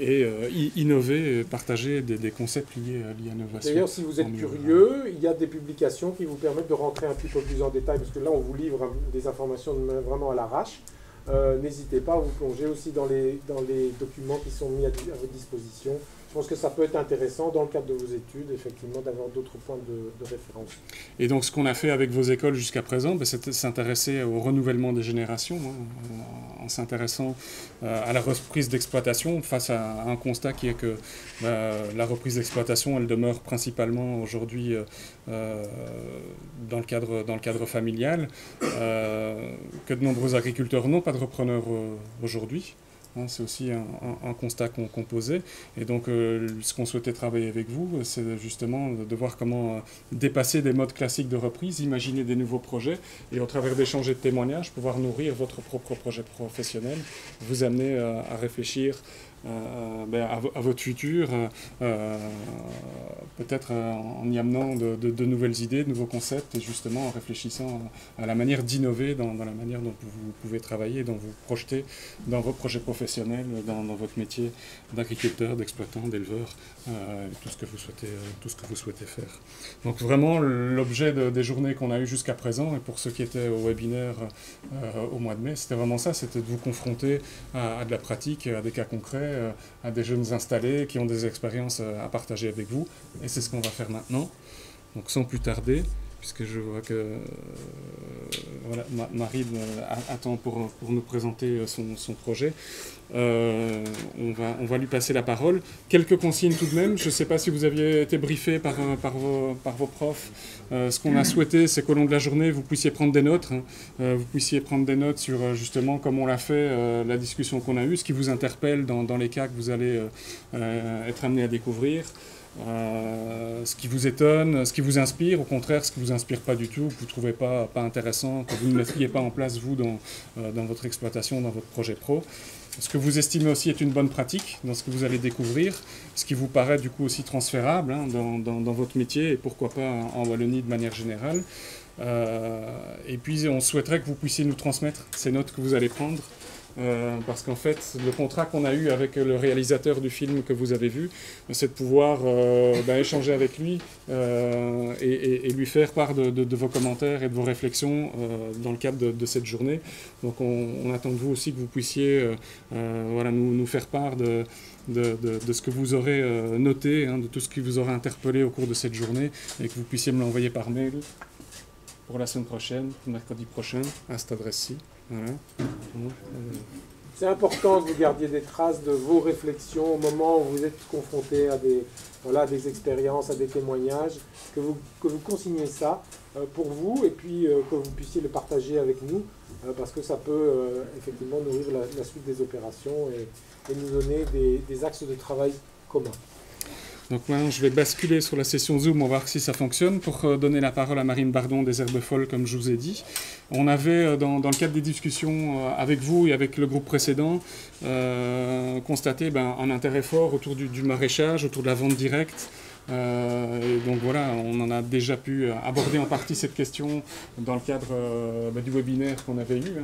S3: et innover et partager des concepts liés à l'innovation.
S1: D'ailleurs, si vous êtes curieux, il y a des publications qui vous permettent de rentrer un petit peu plus en détail, parce que là, on vous livre des informations vraiment à l'arrache. N'hésitez pas à vous plonger aussi dans les documents qui sont mis à votre disposition. Je pense que ça peut être intéressant dans le cadre de vos études, effectivement, d'avoir d'autres points de référence.
S3: Et donc, ce qu'on a fait avec vos écoles jusqu'à présent, c'est s'intéresser au renouvellement des générations, en s'intéressant à la reprise d'exploitation face à un constat qui est que la reprise d'exploitation, elle demeure principalement aujourd'hui dans le cadre familial, que de nombreux agriculteurs n'ont pas de repreneurs aujourd'hui. C'est aussi un constat qu'on posait. Et donc, ce qu'on souhaitait travailler avec vous, c'est justement de voir comment dépasser des modes classiques de reprise, imaginer des nouveaux projets, et au travers d'échanges et de témoignages, pouvoir nourrir votre propre projet professionnel, vous amener à réfléchir à votre futur, peut-être en y amenant de nouvelles idées, de nouveaux concepts, et justement en réfléchissant à la manière d'innover dans la manière dont vous pouvez travailler, dont vous projetez dans vos projets professionnels, dans votre métier d'agriculteur, d'exploitant, d'éleveur, tout ce que vous souhaitez faire. Donc vraiment, l'objet des journées qu'on a eues jusqu'à présent, et pour ceux qui étaient au webinaire au mois de mai, c'était vraiment ça, c'était de vous confronter à de la pratique, à des cas concrets, à des jeunes installés qui ont des expériences à partager avec vous. Et c'est ce qu'on va faire maintenant. Donc sans plus tarder, puisque je vois que Marie attend pour nous présenter son projet, on va lui passer la parole. Quelques consignes tout de même. Je ne sais pas si vous aviez été briefé par vos profs. Ce qu'on a souhaité, c'est qu'au long de la journée, vous puissiez prendre des notes. Vous puissiez prendre des notes sur justement, comme on l'a fait, la discussion qu'on a eue, ce qui vous interpelle dans les cas que vous allez être amené à découvrir. Ce qui vous étonne, ce qui vous inspire, au contraire, ce qui ne vous inspire pas du tout, que vous ne trouvez pas intéressant, que vous ne mettriez pas en place, vous, dans votre exploitation, dans votre projet pro. Ce que vous estimez aussi être une bonne pratique dans ce que vous allez découvrir, ce qui vous paraît du coup aussi transférable dans votre métier et pourquoi pas en Wallonie de manière générale. Et puis on souhaiterait que vous puissiez nous transmettre ces notes que vous allez prendre. Parce qu'en fait, le contrat qu'on a eu avec le réalisateur du film que vous avez vu, c'est de pouvoir échanger avec lui et lui faire part de vos commentaires et de vos réflexions dans le cadre de cette journée. Donc on attend de vous aussi que vous puissiez nous faire part de ce que vous aurez noté, de tout ce qui vous aura interpellé au cours de cette journée, et que vous puissiez me l'envoyer par mail pour la semaine prochaine, mercredi prochain, à cette adresse-ci. Voilà.
S1: C'est important que vous gardiez des traces de vos réflexions au moment où vous êtes confronté à des expériences, à des témoignages, que vous consigniez ça pour vous, et puis que vous puissiez le partager avec nous, parce que ça peut effectivement nourrir la suite des opérations et nous donner des axes de travail communs.
S3: Donc maintenant, je vais basculer sur la session Zoom, on va voir si ça fonctionne, pour donner la parole à Marine Bardon des Herbes Folles, comme je vous ai dit. On avait, dans le cadre des discussions avec vous et avec le groupe précédent, constaté un intérêt fort autour du maraîchage, autour de la vente directe. Et donc voilà, on en a déjà pu aborder en partie cette question dans le cadre du webinaire qu'on avait eu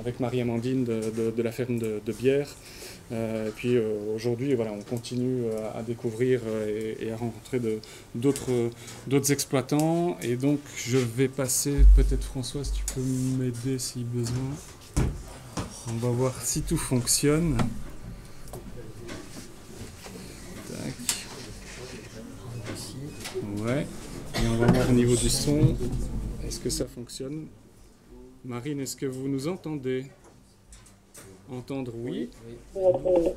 S3: avec Marie-Amandine de la ferme de Bière. Et puis aujourd'hui, voilà, on continue à découvrir et à rencontrer d'autres exploitants. Et donc, je vais passer, peut-être Françoise, tu peux m'aider si besoin. On va voir si tout fonctionne. Tac. Ouais. Et on va voir au niveau du son. Est-ce que ça fonctionne? Marine, est-ce que vous nous entendez? Entendre, oui. On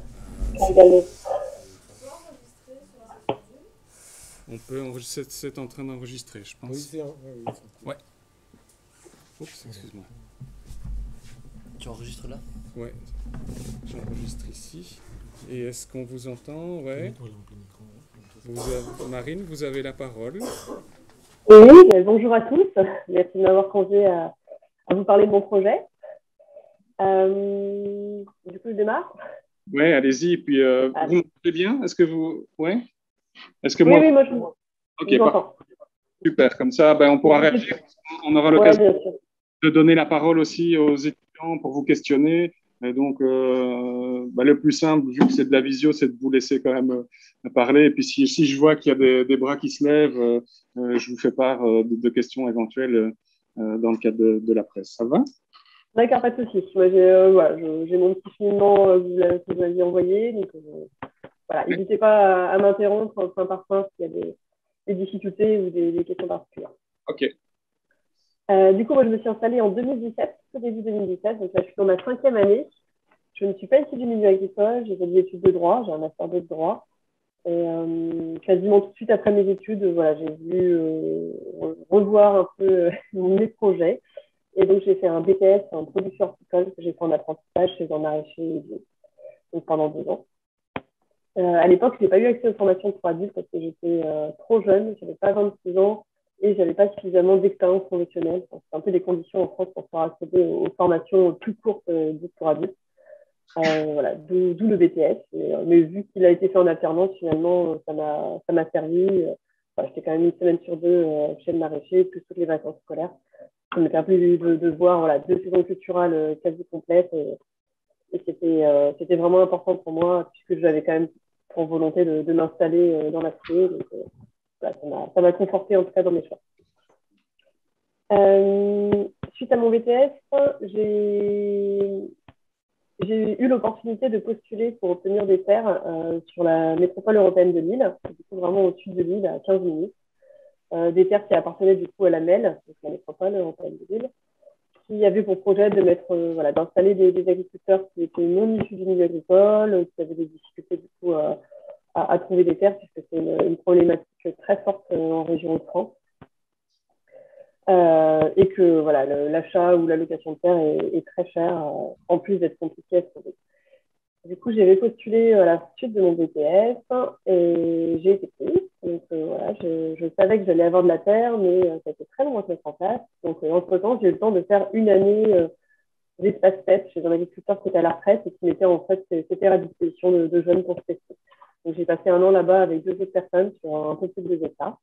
S3: peut enregistrer, c'est en train d'enregistrer, je pense.
S1: Oui, c'est
S3: ouais. Oups, excuse-moi.
S11: Tu enregistres là?
S3: Ouais, j'enregistre ici. Et est-ce qu'on vous entend? Ouais. Marine, vous avez la parole.
S12: Oui, bonjour à tous. Merci de m'avoir convié à vous parler de mon projet. Du coup, je démarre.
S3: Oui, allez-y. Et puis, vous m'entendez bien? Est-ce que vous... Ouais. Est-ce que
S12: oui,
S3: moi...
S12: Oui, moi, je vous entends.
S3: Super. Comme ça, on pourra réagir. On aura l'occasion de donner la parole aussi aux étudiants pour vous questionner. Et donc, le plus simple, vu que c'est de la visio, c'est de vous laisser quand même parler. Et puis, si je vois qu'il y a des bras qui se lèvent, je vous fais part de questions éventuelles dans le cadre de la presse. Ça va?
S12: D'accord, pas de souci. Moi, j'ai mon petit filament que vous m'aviez envoyé. Donc, voilà, n'hésitez pas à m'interrompre point par point s'il y a des difficultés ou des questions particulières.
S3: OK.
S12: Du coup, moi, je me suis installée en 2017, au début 2017. Donc là, je suis dans ma 5e année. Je ne suis pas issue du milieu agricole. J'ai fait des études de droit. J'ai un master 2 de droit. Et quasiment tout de suite après mes études, j'ai voulu revoir un peu mes projets. Et donc, j'ai fait un BTS en production horticole que j'ai fait en apprentissage chez un maraîcher donc pendant 2 ans. À l'époque, je n'ai pas eu accès aux formations pour adultes parce que j'étais trop jeune. Je n'avais pas 26 ans et je n'avais pas suffisamment d'expérience professionnelle. C'est un peu des conditions en France pour pouvoir accéder aux formations plus courtes dites pour adultes. Voilà, d'où le BTS. Mais vu qu'il a été fait en alternance, finalement, ça m'a servi. J'étais quand même 1 semaine sur 2 chez le maraîcher, plus toutes les vacances scolaires. Ça m'a permis de voir 2 saisons culturelles quasi complètes. Et c'était vraiment important pour moi, puisque j'avais quand même pour volonté de m'installer dans la foulée. Donc, ça m'a conforté en tout cas dans mes choix. Suite à mon BTS, j'ai eu l'opportunité de postuler pour obtenir des terres sur la métropole européenne de Lille, du coup vraiment au sud de Lille, à 15 minutes. Des terres qui appartenaient du coup à la MEL, donc la métropole européenne de Lille, qui avait pour projet de d'installer des agriculteurs qui étaient non issus du milieu agricole, qui avaient des difficultés du coup à trouver des terres, puisque c'est une problématique très forte en région de France. Et que l'achat ou la location de terre est très cher, en plus d'être compliqué à trouver. Du coup, j'avais postulé à la suite de mon BTS et j'ai été prise. Donc je savais que j'allais avoir de la terre, mais ça a été très long à se mettre en place. Donc entre-temps, j'ai eu le temps de faire 1 année d'espace test chez un agriculteur qui était à la retraite et qui mettait en fait ses terres à disposition de jeunes pour se tester. Donc j'ai passé 1 an là-bas avec 2 autres personnes sur un peu plus de 2 hectares.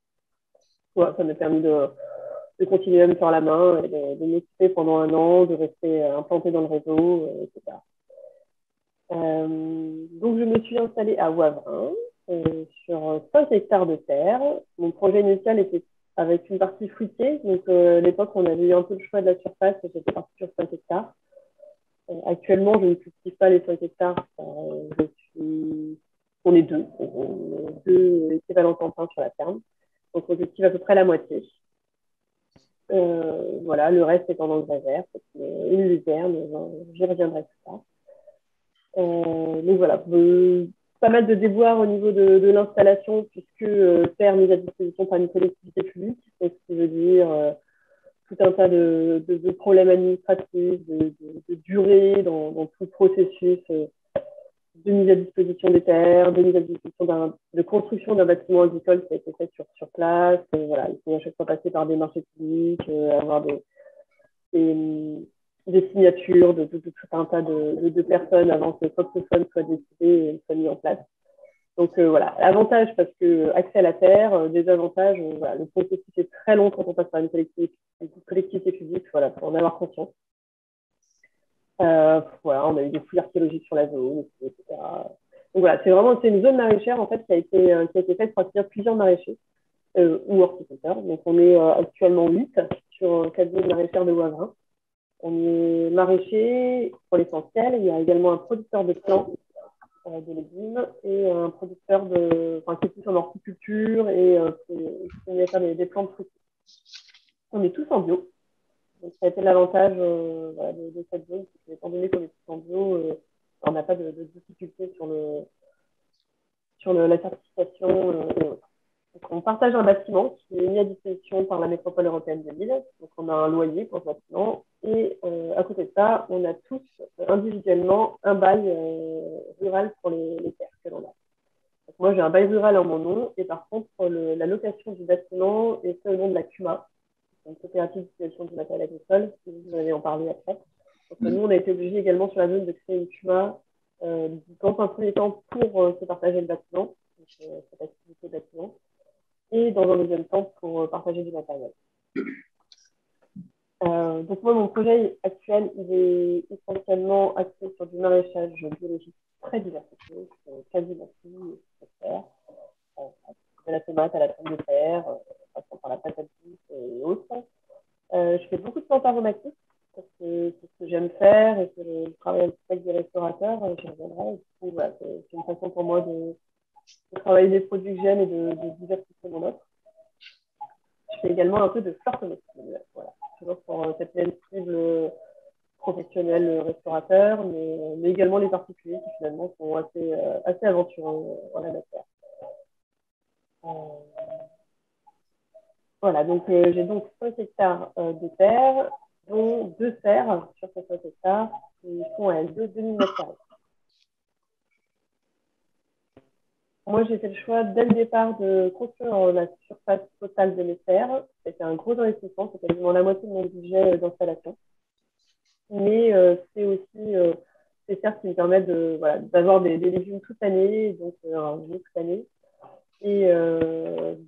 S12: Ouais, ça m'a permis de continuer à me faire la main et de m'occuper pendant 1 an, de rester implanté dans le réseau, etc. Donc, je me suis installée à Wavrin sur 5 hectares de terre. Mon projet initial était avec une partie fruitier. Donc, à l'époque, on avait eu un peu le choix de la surface et j'étais partie sur 5 hectares. Actuellement, je ne cultive pas les 5 hectares. On est 2. On est 2 équivalents temps plein sur la ferme. Donc, on cultive à peu près la moitié. Le reste est en engrais vert, une luzerne, j'y reviendrai plus tard. Donc voilà, pas mal de déboires au niveau de l'installation, puisque terre mise à disposition par une collectivité publique, ce qui veut dire tout un tas de problèmes administratifs, de durée dans tout le processus de mise à disposition des terres, de mise à disposition de construction d'un bâtiment agricole qui a été fait sur place. Il faut à chaque fois passer par des marchés publics, avoir des signatures de tout un tas de personnes avant que quoi que ce soit ne soit décidé et soit mis en place. Donc l'avantage, parce que accès à la terre, désavantage, le processus est très long quand on passe par une collectivité publique, pour en avoir conscience. On a eu des fouilles archéologiques sur la zone, etc. Donc c'est une zone maraîchère en fait qui a été faite pour accueillir plusieurs maraîchers ou horticulteurs. Donc on est actuellement 8 sur 4 zones maraîchères de Wavrin. On est maraîcher pour l'essentiel. Il y a également un producteur de plants de légumes et un producteur qui est plus en horticulture et qui est à faire des plantes fruitières. On est tous en bio. Donc, ça a été l'avantage de cette zone, c'est que, étant donné qu'on est tous en bio, on n'a pas de difficulté sur la certification et autres. Donc, on partage un bâtiment qui est mis à disposition par la métropole européenne de Lille. Donc, on a un loyer pour ce bâtiment. Et à côté de ça, on a tous individuellement un bail rural pour les terres que l'on a. Donc, moi, j'ai un bail rural en mon nom. Et par contre, la location du bâtiment est fait au nom de la CUMA, une coopérative d'utilisation du matériel agricole. Vous allez en parler après. Donc, nous, on a été obligés également sur la zone de créer une CUMA dans un premier temps pour se partager le bâtiment, donc, cette activité de bâtiment, et dans un deuxième temps pour partager du matériel. Donc moi, mon projet actuel, il est essentiellement axé sur du maraîchage biologique très diversifié, quasiment tout, de la tomate à la pomme de terre, passant par la patate douce et autres. Je fais beaucoup de plantes aromatiques, parce que c'est ce que j'aime faire et que je travaille un petit peu avec des restaurateurs, j'y reviendrai. Du coup, voilà, c'est une façon pour moi de travailler des produits que j'aime et de diversifier mon offre. Je fais également un peu de fleurs comestibles, voilà, toujours pour cette même cible professionnelle restaurateur, mais également les particuliers qui finalement sont assez aventureux en la matière. Voilà, donc j'ai donc 5 hectares de terre, dont 2 serres sur ces 5 hectares qui font à elles 2000 m². Moi, j'ai fait le choix dès le départ de construire la surface totale de mes serres. C'était un gros investissement, c'était quasiment la moitié de mon budget d'installation. Mais c'est aussi ces serres qui me permettent d'avoir des légumes toute l'année, donc un revenu toute l'année, et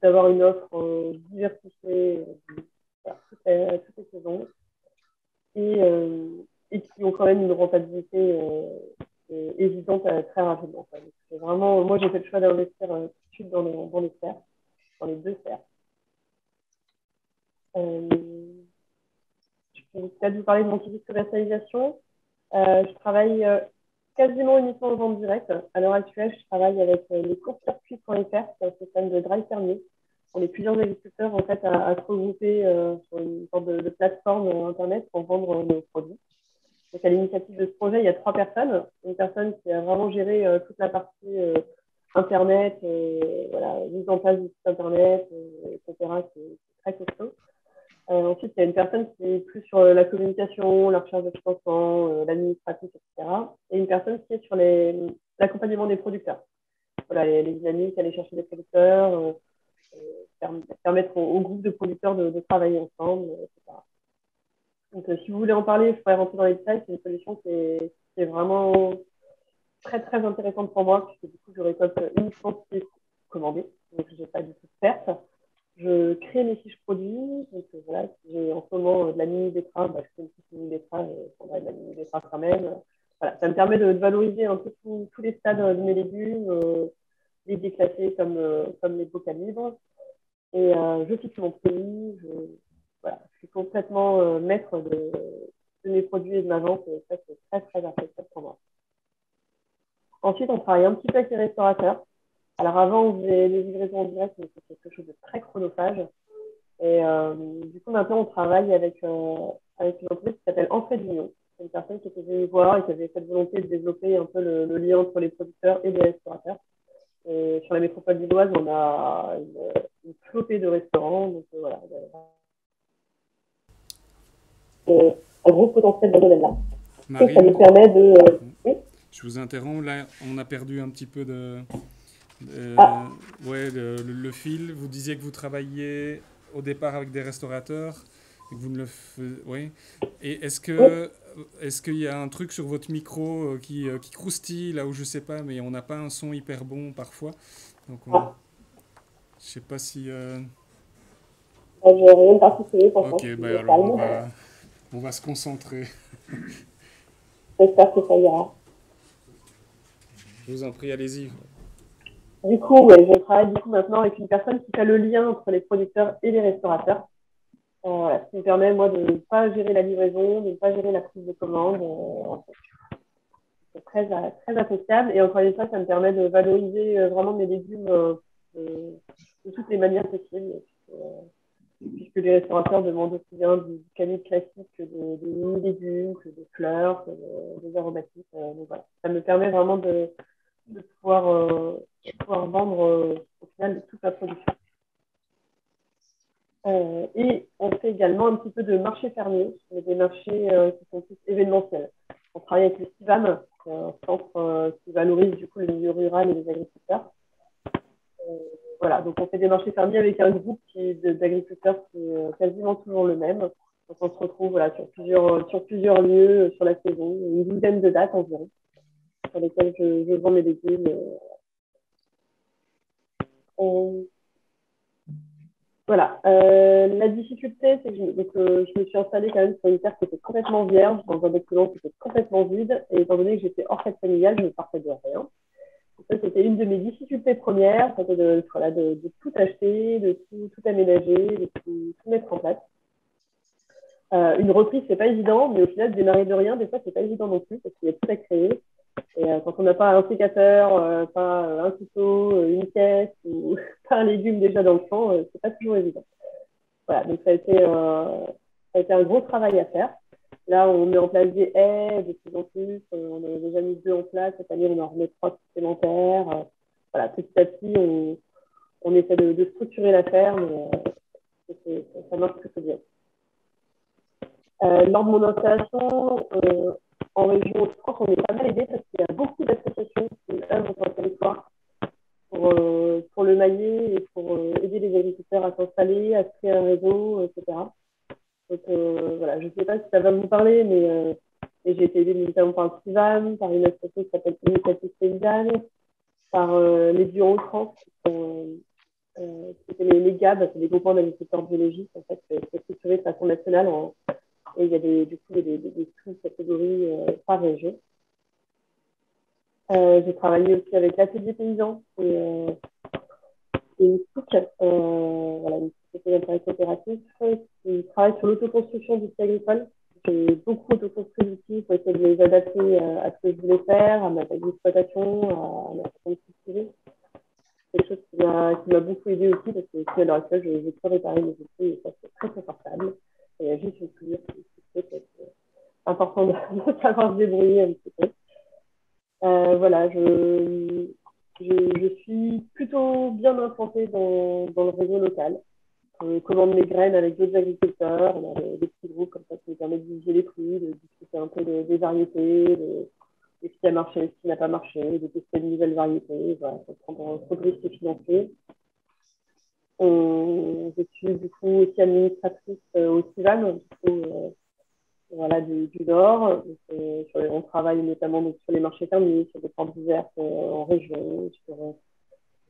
S12: d'avoir une offre diversifiée toutes les saisons, et qui ont quand même une rentabilité évidente très rapidement. C'est vraiment, moi, j'ai fait le choix d'investir tout de suite dans les serres, dans les 2 serres. Je peux peut-être vous parler de mon type de commercialisation. Je travaille quasiment uniquement en vente directe. À l'heure actuelle, je travaille avec les courses-circuits.fr, c'est un système de drive fermier. On est plusieurs agriculteurs en fait à se regrouper sur une sorte de plateforme internet pour vendre nos produits. Donc, à l'initiative de ce projet, il y a 3 personnes. Une personne qui a vraiment géré toute la partie Internet, mise en place du site Internet, etc., qui est très costaud. Ensuite, il y a une personne qui est plus sur la communication, la recherche de financement, l'administratif, etc. Et une personne qui est sur l'accompagnement des producteurs. Voilà, les dynamiques, aller chercher des producteurs, permettre au groupe de producteurs de travailler ensemble, etc. Donc, si vous voulez en parler, je pourrais rentrer dans les détails. C'est une solution qui est vraiment très, très intéressante pour moi, puisque du coup, je récolte uniquement ce qui est commandé. Donc, je n'ai pas du tout de perte. Je crée mes fiches produits. Donc, voilà, si j'ai en ce moment de la mini betterave, je fais une petite mini betterave et je prendrai de la mini betterave quand même. Voilà, ça me permet de valoriser un peu tous les stades de mes légumes, les déclasser comme les beaux calibres. Et je fixe mon prix. Je suis complètement maître de mes produits et de ma vente. Et ça, c'est très, très appréciable pour moi. Ensuite, on travaille un petit peu avec les restaurateurs. Alors avant, on faisait les livraisons en direct, mais c'est quelque chose de très chronophage. Et du coup, maintenant, on travaille avec une entreprise qui s'appelle Entrée d'Union. C'est une personne qui était venue voir et qui avait cette volonté de développer un peu le lien entre les producteurs et les restaurateurs. Et sur la métropole lilloise, on a une flopée de restaurants. Donc voilà, un gros potentiel dans ce domaine-là.
S3: Marie,
S12: ça nous permet de... Oui.
S3: Je vous interromps, là, on a perdu un petit peu le fil. Vous disiez que vous travailliez au départ avec des restaurateurs et que vous ne le oui. Et est-ce qu'il y a un truc sur votre micro qui croustille là où je sais pas, mais on n'a pas un son hyper bon parfois. Donc je sais pas si.
S12: J'ai rien de particulier pour ça.
S3: Ok, alors on va se concentrer.
S12: J'espère que ça ira.
S3: Je vous en prie, allez-y.
S12: Du coup, je travaille maintenant avec une personne qui fait le lien entre les producteurs et les restaurateurs. Ce qui me permet, moi, de ne pas gérer la livraison, de ne pas gérer la prise de commande. c'est très appréciable. Et encore une fois, ça me permet de valoriser vraiment mes légumes de toutes les manières possibles. Puisque les restaurateurs demandent aussi bien du canif classique que des mini-légumes, que des fleurs, que des aromatiques. Donc voilà, ça me permet vraiment de pouvoir vendre au final toute la production. Et on fait également un petit peu de marché fermier, des marchés qui sont plus événementiels. On travaille avec le CIVAM, un centre qui valorise du coup le milieu rural et les agriculteurs. Voilà, donc on fait des marchés fermiers avec un groupe d'agriculteurs qui est quasiment toujours le même. Donc on se retrouve voilà, sur plusieurs lieux sur la saison, une dizaine de dates environ, sur lesquelles je vends mes légumes. Voilà. La difficulté, c'est que je me suis installée quand même sur une terre qui était complètement vierge, dans un bâtiment qui était complètement vide, et étant donné que j'étais hors fête familiale, je ne partais de rien. Ça, c'était une de mes difficultés premières, c'était de tout acheter, de tout aménager, de tout mettre en place. Une reprise, c'est pas évident, mais au final, démarrer de rien, des fois, c'est pas évident non plus, parce qu'il y a tout à créer. Et quand on n'a pas un sécateur, pas un couteau, une caisse, ou pas un légume déjà dans le champ, c'est pas toujours évident. Voilà, donc ça a été un gros travail à faire. Là, on met en place des haies de plus en plus. On en a déjà mis 2 en place. Cette année, on en remet 3 supplémentaires. Voilà, petit à petit, on essaie de structurer la ferme. Ça marche plutôt bien. Lors de mon installation, en région France, on est pas mal aidé parce qu'il y a beaucoup d'associations qui œuvrent sur le territoire pour le mailler et pour aider les agriculteurs à s'installer, à se créer un réseau, etc. Donc voilà, je ne sais pas si ça va vous parler, mais j'ai été aidée notamment par le CIVAM, par une association qui s'appelle Initiative Paysanne, par les bureaux de France, c'était les GAB, c'est des groupements d'agriculteurs biologiques, en fait, c'est structuré de façon nationale, et il y a des sous-catégories par région. J'ai travaillé aussi avec l'Atelier Paysan, et une SOUC, voilà, une société d'intérêt coopératif, qui travaille sur l'autoconstruction d'outils agricoles. J'ai beaucoup autoconstruit d'outils pour essayer de les adapter à ce que je voulais faire, à ma taille d'exploitation, à ma façon de cultiver. C'est quelque chose qui m'a beaucoup aidé aussi, parce que à l'heure actuelle, je peux réparer mes outils, et ça, c'est très confortable. Et il y a juste une soudure qui fait que c'est important de savoir se débrouiller un petit peu. Voilà, je suis plutôt bien implantée dans le réseau local. On commande mes graines avec d'autres agriculteurs. On a des petits groupes comme ça qui nous permettent de viser les prix, de discuter un peu des variétés, de ce qui a marché, ce qui n'a pas marché, de tester de nouvelles variétés. Voilà, pour prendre un de risque financier. Je suis du coup aussi administratrice au CIVAM, voilà, du Nord. On travaille notamment donc, sur les marchés fermiers, sur des portes ouvertes en région, sur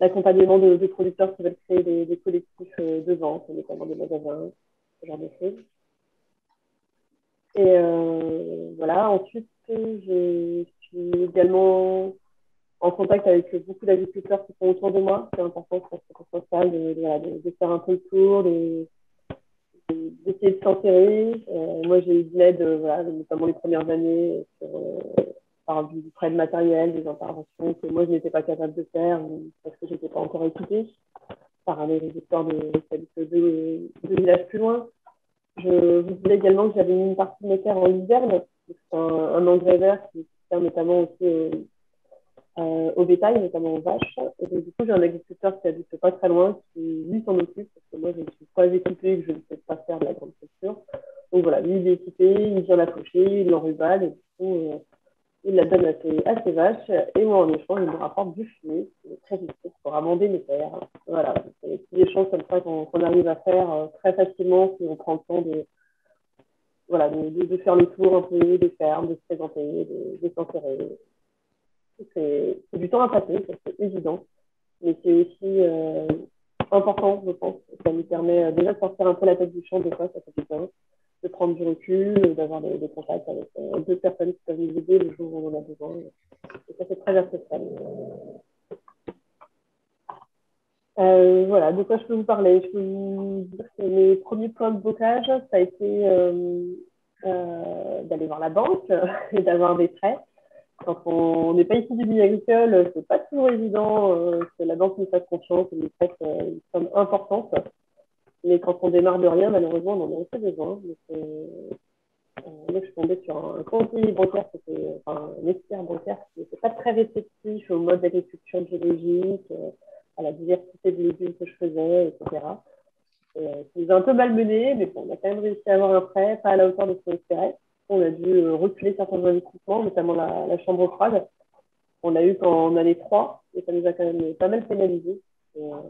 S12: l'accompagnement de producteurs qui veulent créer des collectifs de vente, notamment des magasins, ce genre de choses. Et voilà, ensuite, je suis également en contact avec beaucoup d'agriculteurs qui sont autour de moi. C'est important pour ça de faire un peu le tour, d'essayer de s'enterrer. Moi, j'ai eu de l'aide, voilà, notamment les premières années, par du prêt de matériel, des interventions que moi, je n'étais pas capable de faire parce que je n'étais pas encore équipée par un agriculteur de villages plus loin. Je vous disais également que j'avais mis une partie de mes terres en hiverne. C'est un engrais vert qui sert notamment aussi au bétail, notamment aux vaches. Et donc, du coup, j'ai un agriculteur qui habite pas très loin, qui lui s'en occupe, parce que moi, je ne suis pas équipée et que je ne sais pas faire de la grande culture. Donc voilà, lui, il est équipé, il vient la faucher, il l'enrubale, et du coup, il la donne à ses vaches. Et moi, en échange, il me rapporte du fumier, qui est très utile pour amender mes terres. Voilà, c'est des choses comme ça qu'on arrive à faire très facilement si on prend le temps de faire le tour un peu des fermes, de se présenter, de s'enterrer. C'est du temps à passer, c'est évident, mais c'est aussi important, je pense. Ça nous permet déjà de sortir un peu la tête du champ, des fois, ça fait du bien, de prendre du recul, d'avoir des contacts avec d'autres personnes qui peuvent nous aider le jour où on en a besoin. Et ça, c'est très appréciable. Voilà, de quoi je peux vous parler? Je peux vous dire que mes premiers points de blocage, ça a été d'aller voir la banque et d'avoir des prêts. quand on n'est pas issu du milieu agricole, c'est pas toujours évident que la banque nous fasse confiance et nous prête une somme importante. Mais quand on démarre de rien, malheureusement, on en a aussi besoin. Moi, je suis tombée sur un conseiller bancaire, un expert bancaire qui n'était pas très réceptif au mode d'agriculture biologique, à la diversité de légumes que je faisais, etc. Et, ça nous a un peu malmenés, mais bon, on a quand même réussi à avoir un prêt, pas à la hauteur de ce qu'on espérait. On a dû reculer certains investissements, notamment la chambre froide. On l'a eu quand on allait 3, et ça nous a quand même pas mal pénalisé. Voilà,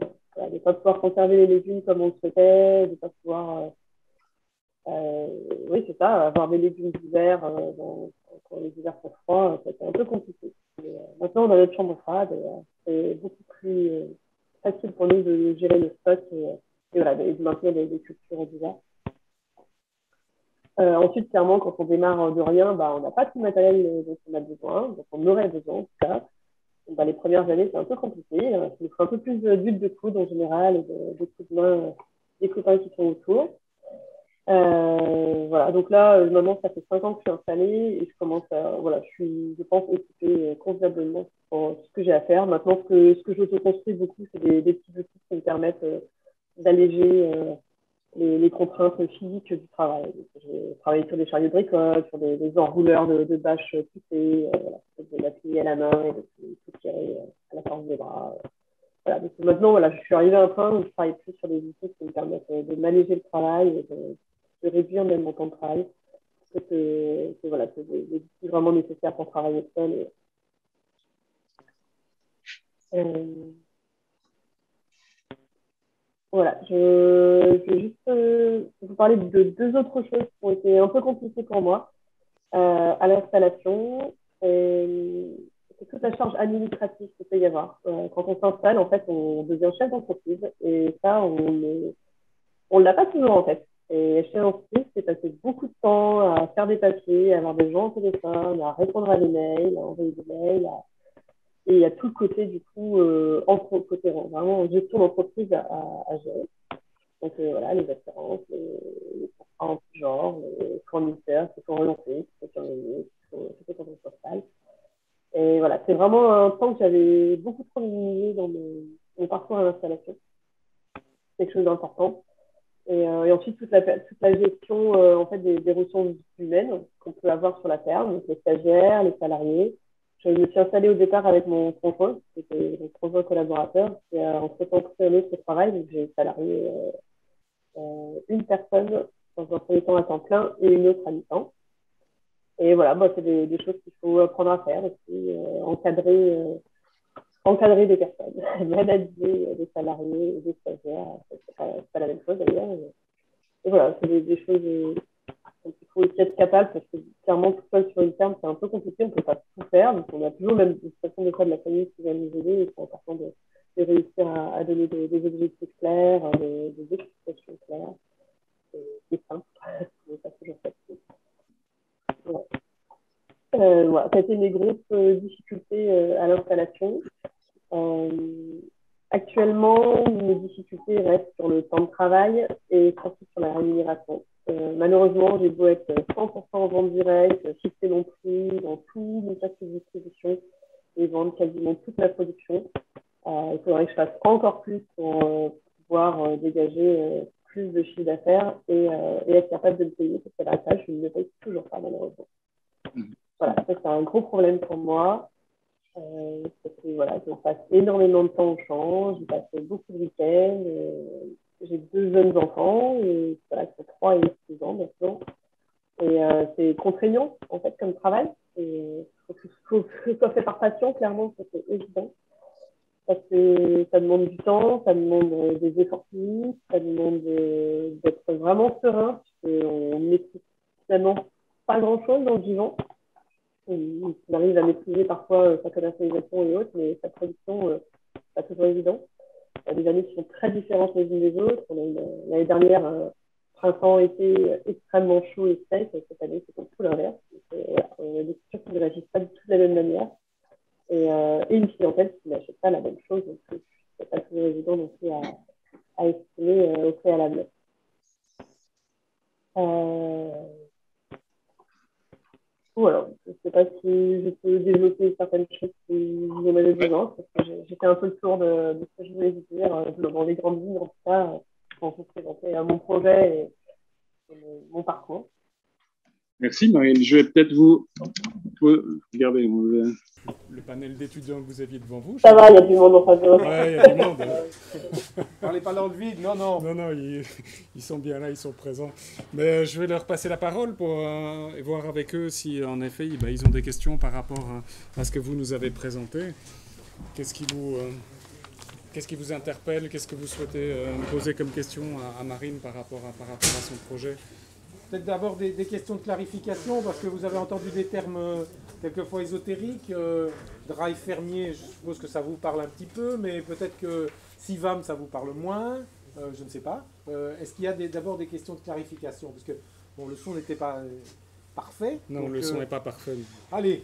S12: de ne pas pouvoir conserver les légumes comme on le souhaitait, de ne pas pouvoir, oui, c'est ça, avoir des légumes d'hiver quand les hivers sont froids, c'était un peu compliqué. Maintenant, on a notre chambre froide, c'est beaucoup plus facile pour nous de gérer le stock et voilà, de maintenir les cultures d'hiver. Ensuite, clairement, quand on démarre de rien, on n'a pas tout le matériel dont on a besoin, donc on aurait besoin en tout cas. Les premières années, c'est un peu compliqué. Il nous faut un peu plus d'huile de coude en général, et de coups de main des copains qui sont autour. Voilà, donc là, maintenant, ça fait 5 ans que je suis installée et je commence à, voilà, je pense, équipée convenablement pour ce que j'ai à faire. Maintenant, ce que j'auto-construis beaucoup, c'est des petits outils qui me permettent d'alléger les contraintes physiques du travail. J'ai travaillé sur des chariots de récolte, sur des enrouleurs de bâches poussées, de la plier à la main et de tout tirer à la force des bras. Voilà, donc maintenant, voilà, je suis arrivée à un point où je travaille plus sur des outils qui me permettent de manager le travail et de réduire même mon temps de travail. Voilà, c'est des outils vraiment nécessaires pour travailler seul. Voilà, je vais juste vous parler de 2 autres choses qui ont été un peu compliquées pour moi à l'installation. C'est toute la charge administrative qu'il peut y avoir. Quand on s'installe, en fait, on devient chef d'entreprise et ça, on ne l'a pas toujours en fait. Et chez l'entreprise, c'est passer beaucoup de temps à faire des papiers, à avoir des gens au téléphone, à répondre à des mails, à envoyer des mails. Et il y a tout le côté, du coup, côté vraiment gestion d'entreprise à gérer. Donc voilà, les assurances, les contrats en tout genre, les fournisseurs qui sont relancés, qui sont surveillés, qui sont postales. Et voilà, c'est vraiment un temps que j'avais beaucoup trop minimisé dans mon parcours à l'installation. C'est quelque chose d'important. Et ensuite, toute la gestion en fait, des ressources humaines qu'on peut avoir sur la ferme, donc les stagiaires, les salariés. Je me suis installée au départ avec mon conjoint, c'était mon conjoint collaborateur. Et en souhaitant trouver un autre travail, donc j'ai salarié une personne dans un premier temps à temps plein et une autre à mi-temps. Et voilà, c'est des choses qu'il faut apprendre à faire aussi, encadrer des personnes, manager des salariés, des stagiaires, c'est pas la même chose d'ailleurs. Et voilà, c'est des choses dont il faut aussi être capable parce que clairement, tout seul sur une ferme, c'est un peu compliqué, on ne peut pas tout faire. Donc, on a toujours même de toute façon des fois de la famille qui vient nous aider et c'est important de réussir à donner des objectifs clairs, des explications claires et simples. C'est pas toujours facile. Voilà, ça a été mes grosses difficultés à l'installation. Actuellement, mes difficultés restent sur le temps de travail et surtout sur la rémunération. Malheureusement, j'ai beau être 100% en vente directe, fixer mon prix dans tous mes casques de distribution et vendre quasiment toute ma production. Il faudrait que je fasse encore plus pour pouvoir dégager plus de chiffre d'affaires et être capable de le payer parce qu'à la tâche, je ne le paye toujours pas malheureusement. Voilà, ça c'est un gros problème pour moi. Parce que voilà, je passe énormément de temps au champ, je passe beaucoup de week-ends, j'ai 2 jeunes enfants, et voilà, c'est 3 et 6 ans maintenant. Et c'est contraignant en fait comme travail. Et faut que ce soit fait par passion, clairement, c'est évident. Parce que ça demande du temps, ça demande des efforts physiques, ça demande d'être vraiment serein, parce qu'on ne maîtrise finalement pas grand-chose dans le vivant. On arrive à maîtriser parfois sa commercialisation et autres, mais sa production, pas toujours évident. Il y a des années qui sont très différentes les unes des autres. L'année dernière, printemps, été extrêmement chaud et sec. Cette année, c'est tout l'inverse. On a des cultures qui ne réagissent pas du tout de la même manière. Et une clientèle qui n'achète pas la même chose. Donc, c'est pas toujours évident non plus à estimer au préalable. Voilà, voilà, je ne sais pas si je peux développer certaines choses si vous en avez besoin, parce que j'ai fait un peu le tour de ce que je voulais vous dire dans les grandes lignes, en tout cas, pour vous présenter mon projet et mon parcours.
S3: Merci Marine. Je vais peut-être vous... Regardez, le panel d'étudiants que vous aviez devant vous.
S12: Ça va, il y a du monde en face de
S3: vous. Ouais, il y a du monde.
S1: Parlez pas dans le vide, non, non.
S3: Non, non, ils sont bien là, ils sont présents. Mais je vais leur passer la parole pour voir avec eux si, en effet, ils ont des questions par rapport à ce que vous nous avez présenté. Qu'est-ce qui vous interpelle? Qu'est-ce que vous souhaitez poser comme question à Marine par rapport à son projet?
S1: Peut-être d'abord des questions de clarification, parce que vous avez entendu des termes quelquefois ésotériques. Drive fermier, je suppose que ça vous parle un petit peu, mais peut-être que CIVAM, ça vous parle moins, je ne sais pas. Est-ce qu'il y a d'abord des questions de clarification? Parce que bon, le son n'était pas parfait.
S3: Non, donc, le son n'est pas parfait.
S1: Allez.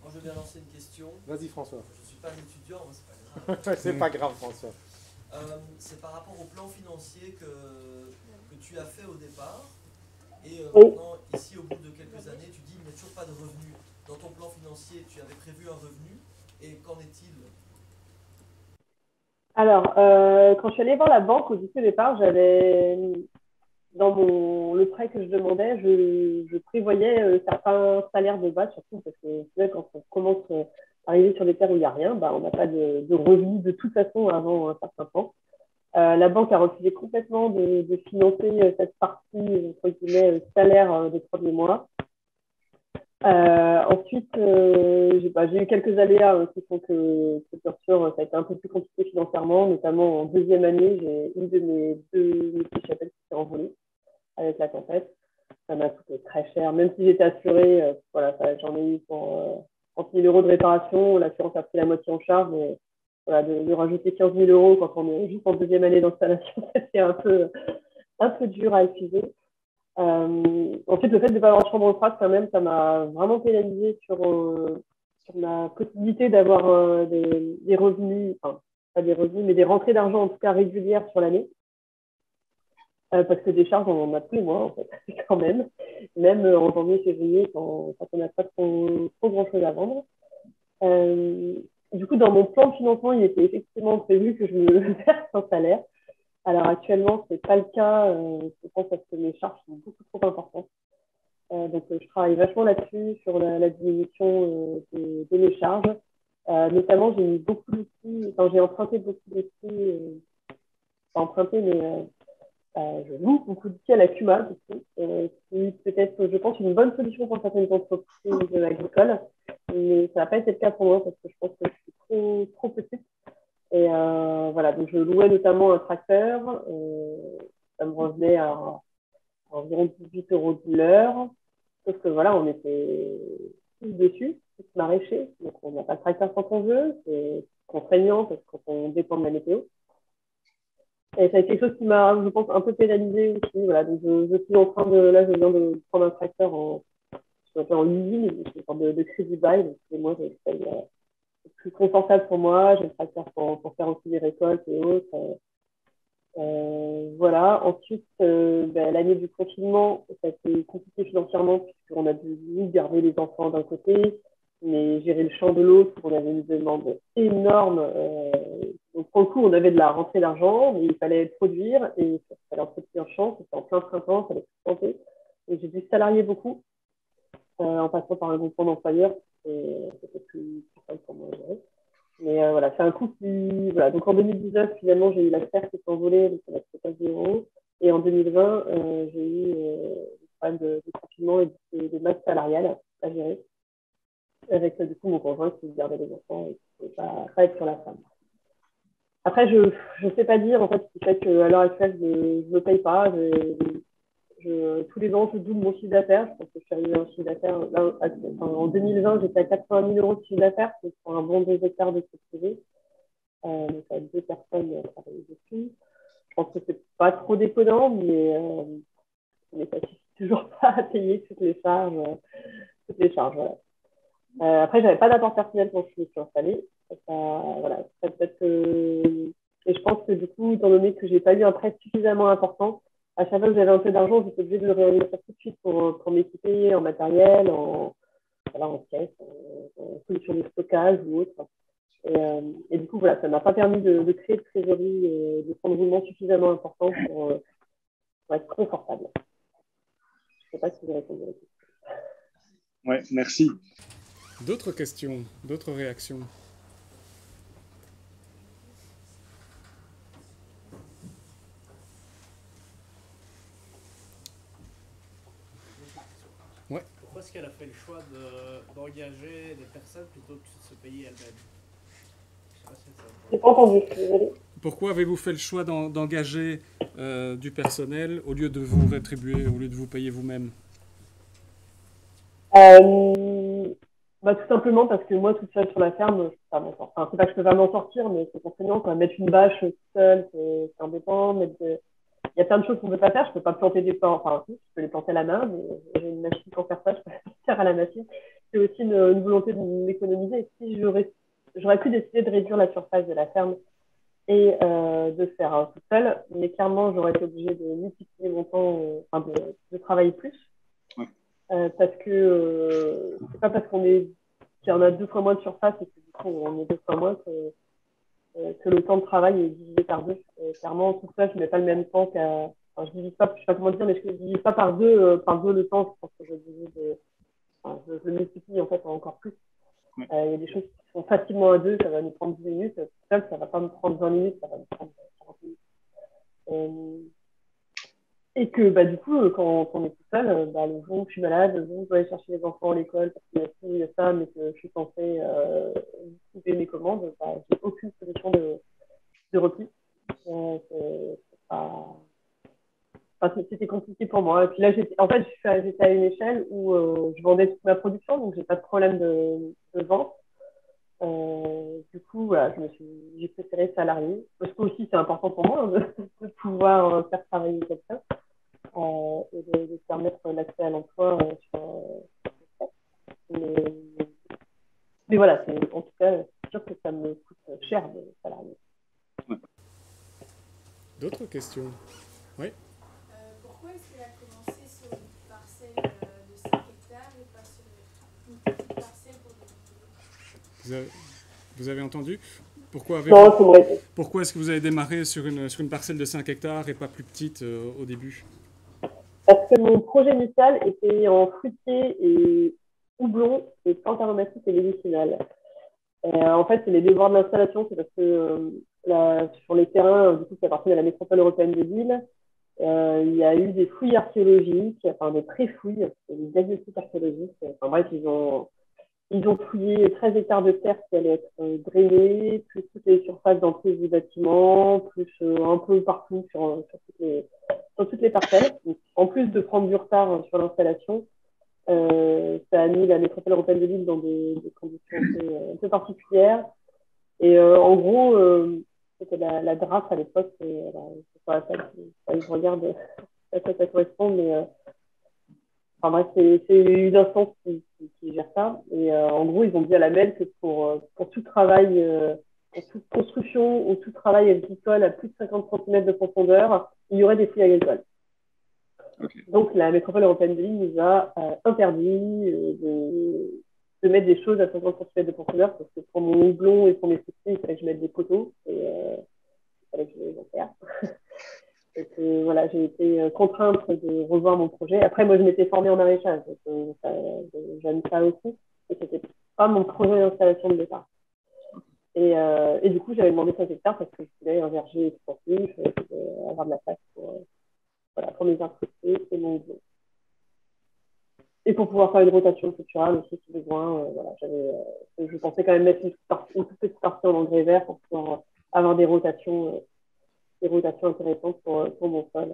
S11: Moi, je viens lancer une question.
S1: Vas-y, François.
S11: Je ne suis pas un étudiant, mais c'est pas grave.
S1: C'est pas grave, François.
S11: C'est par rapport au plan financier que tu as fait au départ. Et
S12: oui.
S11: Maintenant, ici, au bout de quelques années, tu dis, il n'y a toujours pas de revenus. Dans ton plan financier, tu avais prévu un revenu. Et qu'en est-il?
S12: Alors, quand je suis allée voir la banque au départ, j'avais, dans le prêt que je demandais, je prévoyais certains salaires de base, surtout parce que quand on commence à arriver sur des terres où il n'y a rien, on n'a pas de revenus de toute façon avant un certain temps. La banque a refusé complètement de financer cette partie, entre guillemets, salaire des premiers mois. Ensuite, j'ai eu quelques aléas qui font que bien sûr, ça a été un peu plus compliqué financièrement, notamment en deuxième année, j'ai une de mes petites chapelles qui s'est envolée avec la tempête. Ça m'a coûté très cher, même si j'étais assurée, voilà, j'en ai eu pour 30 000 € de réparation, l'assurance a pris la moitié en charge, mais voilà, de rajouter 15 000 € quand on est juste en deuxième année d'installation, c'était un peu dur à épuiser. Ensuite, le fait de ne pas avoir de chambre froide, quand même, ça m'a vraiment pénalisé sur ma possibilité d'avoir des revenus, enfin, pas des revenus, mais des rentrées d'argent en tout cas régulières sur l'année. Parce que des charges, on en a tous les mois, en fait, quand même. Même en janvier, février, quand on n'a pas trop grand-chose à vendre. Du coup, dans mon plan de financement, il était effectivement prévu que je me verse un salaire. Alors actuellement, ce n'est pas le cas, je pense parce que mes charges sont beaucoup trop importantes. Donc je travaille vachement là-dessus, sur la diminution de mes charges. Notamment, j'ai mis beaucoup d'outils, j'ai emprunté beaucoup d'outils, pas emprunté, mais je loue beaucoup d'outils à la CUMA, qui peut-être, je pense, une bonne solution pour certaines entreprises agricoles. Mais ça n'a pas été le cas pour moi parce que je pense que je suis trop petite. Et voilà, donc je louais notamment un tracteur. Ça me revenait à environ 18 € de l'heure. Sauf que voilà, on était tous dessus, tous maraîchers. Donc on n'a pas de tracteur quand on veut. C'est contraignant parce qu'on dépend de la météo. Et c'est quelque chose qui m'a, je pense, un peu pénalisé aussi. Voilà, donc je suis en train là, je viens de prendre un tracteur en leasing, c'est une sorte de crédit bail. Donc moi, c'est plus confortable pour moi. J'ai le tracteur pour faire aussi des récoltes et autres. Voilà. Ensuite, l'année du confinement, ça a été compliqué financièrement puisqu'on a dû garder les enfants d'un côté, mais gérer le champ de l'autre. On avait une demande énorme. Donc, pour le coup, on avait de la rentrée d'argent, mais il fallait produire et il fallait entretenir un champ. C'était en plein printemps, il fallait se planter. Et j'ai dû salarier beaucoup en passant par un groupement d'employeurs. C'était plus simple pour moi à gérer. Mais voilà, c'est un coût qui... Voilà. Donc en 2019, finalement, j'ai eu la serre qui s'est envolée, donc ça m'a coûté 15 €. Et en 2020, j'ai eu des problèmes de confinement et de masse salariale à gérer. Avec du coup mon conjoint qui gardait les enfants et qui ne pouvait pas être sur la femme. Après, je ne sais pas dire en fait ce qui fait qu'à l'heure actuelle, je ne me paye pas. Tous les ans, je double mon chiffre d'affaires. Je pense que je suis arrivée à un chiffre d'affaires. En 2020, j'étais à 80 000 € de chiffre d'affaires, c'est pour un bon 2 hectares de privé. Donc, avec 2 personnes travaillent dessus. Je pense que c'est pas trop déconnant, mais ça ne suffit toujours pas à payer toutes les charges. Voilà. Après, je n'avais pas d'apport personnel quand je me suis installée. Voilà, ça peut-être et je pense que du coup, étant donné que je n'ai pas eu un prêt suffisamment important, à chaque fois que j'avais un peu d'argent, j'étais obligée de le réinvestir tout de suite pour m'équiper en matériel, en voilà, en caisse, en solution de stockage ou autre. Et du coup, voilà, ça m'a pas permis de créer de trésorerie de fonds de roulement suffisamment important pour être confortable. Je ne sais pas si vous répondez à la question.
S3: Ouais, merci. D'autres questions, d'autres réactions? Ouais.
S4: Pourquoi est-ce qu'elle a fait le choix d'engager des personnes plutôt que de se payer elle-même? Je sais pas si ça...
S12: J'ai pas entendu, désolé.
S3: Pourquoi avez-vous fait le choix d'engager du personnel au lieu de vous rétribuer, au lieu de vous payer vous-même?
S12: Tout simplement parce que moi, toute seule sur la ferme, je peux pas m'en sortir. Enfin, c'est pas que je peux pas m'en sortir, mais c'est contraignant. Mettre une bâche toute seule, c'est embêtant. Il y a plein de choses qu'on ne peut pas faire. Je peux pas planter des plants. Enfin, si, je peux les planter à la main, mais j'ai une machine pour faire ça. Je peux les faire à la machine. C'est aussi une volonté de m'économiser. Si j'aurais pu décider de réduire la surface de la ferme et de faire toute seule, mais clairement, j'aurais été obligée de multiplier mon temps, de travailler plus. Parce que c'est pas parce qu'il y en a 2 fois moins de surface et que du coup on est 2 fois moins que le temps de travail est divisé par 2. Clairement, tout ça, je mets pas le même temps qu'à. Enfin, je divise pas, je sais pas comment dire, mais je divise pas par 2 le temps. Je pense que je multiplie en fait encore plus. Il y a des choses qui sont facilement à 2, ça va nous prendre 10 minutes. Tout seul, ça va pas me prendre 20 minutes, ça va me prendre 40 minutes. Et que du coup, quand on est tout seul, le jour où je suis malade, le jour où je dois aller chercher les enfants à l'école, parce qu'il y a ci, il y a ça, mais que je suis censée trouver mes commandes, j'ai aucune solution de repli. C'était compliqué pour moi. Et puis là, j'étais à une échelle où je vendais toute ma production, donc j'ai pas de problème de vente. Du coup, voilà, j'ai préféré salarié. Parce que aussi, c'est important pour moi de pouvoir faire travailler quelqu'un. Et de permettre l'accès à l'emploi mais voilà, en tout cas, c'est sûr que ça me coûte cher de salarié.
S3: D'autres questions? Oui.
S10: Pourquoi est-ce qu'elle a commencé sur une parcelle de 5 hectares et pas sur une petite parcelle pour le...
S3: Vous avez entendu? Pourquoi est-ce que vous avez démarré sur une parcelle de 5 hectares et pas plus petite au début?
S12: Parce que mon projet initial était en fruitier et houblon et plantes aromatiques et médicinales. En fait, c'est les devoirs de l'installation, c'est parce que sur les terrains, du coup, qui appartiennent à la métropole européenne de Lille, il y a eu des fouilles archéologiques, enfin des pré-fouilles, des diagnostics archéologiques. Enfin bref, ils ont fouillé 13 hectares de terre qui allaient être drainés, plus toutes les surfaces d'entrée du bâtiment, plus un peu partout sur toutes les parcelles. Donc, en plus de prendre du retard sur l'installation, ça a mis la métropole européenne de Lille dans des conditions un peu particulières. Et en gros, c'était la DRAF à l'époque, c'est pas ça que je regarde à quoi ça correspond, mais enfin bref, c'est une instance qui gère ça. Et en gros, ils ont dit à la MEL que pour tout travail, pour toute construction ou tout travail agricole à plus de 50 cm de profondeur, il y aurait des fouilles agricoles. Okay. Donc la métropole européenne de Lille nous a interdit de mettre des choses à 50 cm de profondeur, parce que pour mon houblon et pour mes fruitiers, il fallait que je mette des poteaux, et il fallait que je les enterre. Et que, voilà, j'ai été contrainte de revoir mon projet. Après, moi, je m'étais formée en maraîchage, donc j'aime ça aussi, et c'était pas mon projet d'installation de départ. Et du coup, j'avais demandé 5 hectares parce que je voulais un verger extensif, je voulais avoir de la place pour mes fruitiers et mon houblon. Et pour pouvoir faire une rotation culturelle aussi, si besoin. Voilà, je pensais quand même mettre une toute petite partie en engrais vert pour pouvoir avoir des rotations intéressantes pour mon sol.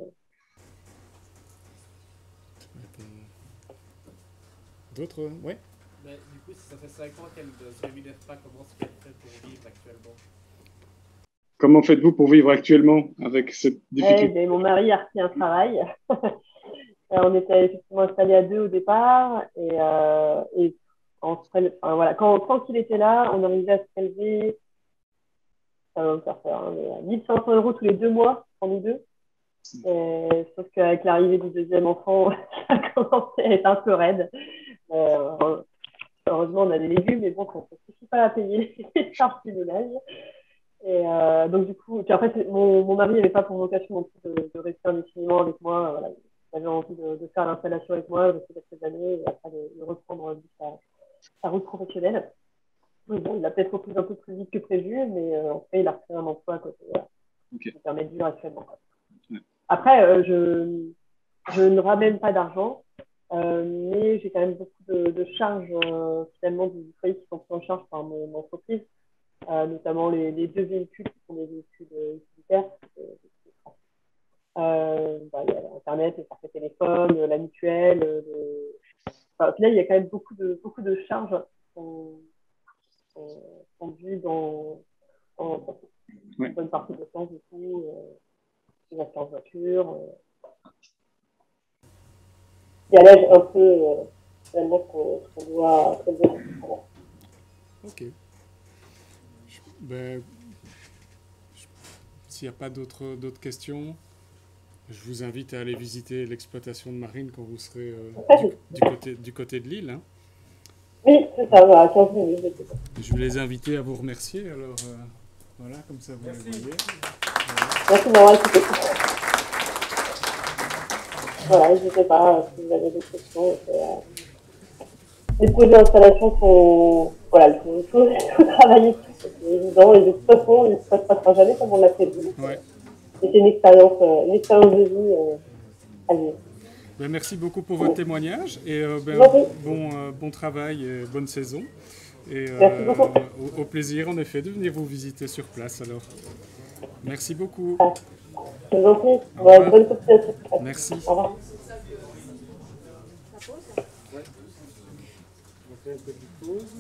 S3: D'autres? Oui.
S4: Du coup, si ça fait 5 ans qu'elle ne se rémunère pas, comment est-ce qu'elle fait pour vivre actuellement?
S3: Comment faites-vous pour vivre actuellement avec cette difficulté?
S12: Mon mari a repris un travail. On était effectivement installés à 2 au départ. Et quand il était là, on arrivait à se prélever, ça va me faire peur, 1 500 € tous les 2 mois pour nous deux. Sauf qu'avec l'arrivée du deuxième enfant, ça a commencé à être un peu raide. heureusement, on a des légumes, mais bon, ça ne suffit pas à payer les charges du ménage. Et donc, du coup, puis après, mon mari n'avait pas pour vocation non plus de rester indéfiniment avec moi. Voilà. Il avait envie de faire l'installation avec moi, de faire quelques années, et après de reprendre sa route professionnelle. Donc, bon, il a peut-être repris un peu plus vite que prévu, mais en fait, il a refait un emploi à côté, voilà, qui me permet de vivre actuellement. Après, je ne ramène pas d'argent, mais j'ai quand même beaucoup de charges finalement du foyer qui sont prises en charge par mon entreprise, notamment les 2 véhicules qui sont des véhicules utilitaires. Il y a Internet, les forfaits téléphone, la mutuelle. Enfin, au final, il y a quand même beaucoup de charges qui sont dues dans une bonne partie de temps, du coup, les assurances voiture. Il y a l'âge un peu finalement qu'on doit faire.
S3: Ok. Ben, s'il n'y a pas d'autres questions, je vous invite à aller visiter l'exploitation de Marine quand vous serez du côté de Lille. Hein.
S12: Oui, c'est ça, voilà, 15 minutes.
S3: Je vais les inviter à vous remercier, alors voilà, comme ça vous les voyez.
S12: Merci de m'avoir écouté. Voilà, n'hésitez pas si vous avez des questions. Les projets d'installation sont... Voilà, il faut travailler dessus, c'est évident, et de toute façon, ça ne se passera jamais comme on l'a prévu.
S3: Ouais.
S12: Et c'est une expérience de vie à vivre.
S3: Ben, merci beaucoup pour votre témoignage, et bon travail et bonne saison. Et
S12: merci beaucoup.
S3: Au plaisir, en effet, de venir vous visiter sur place, alors. Merci beaucoup.
S12: Je vous en prie. Bonne continuation.
S3: Merci.
S12: Au revoir.
S1: On fait une petite pause.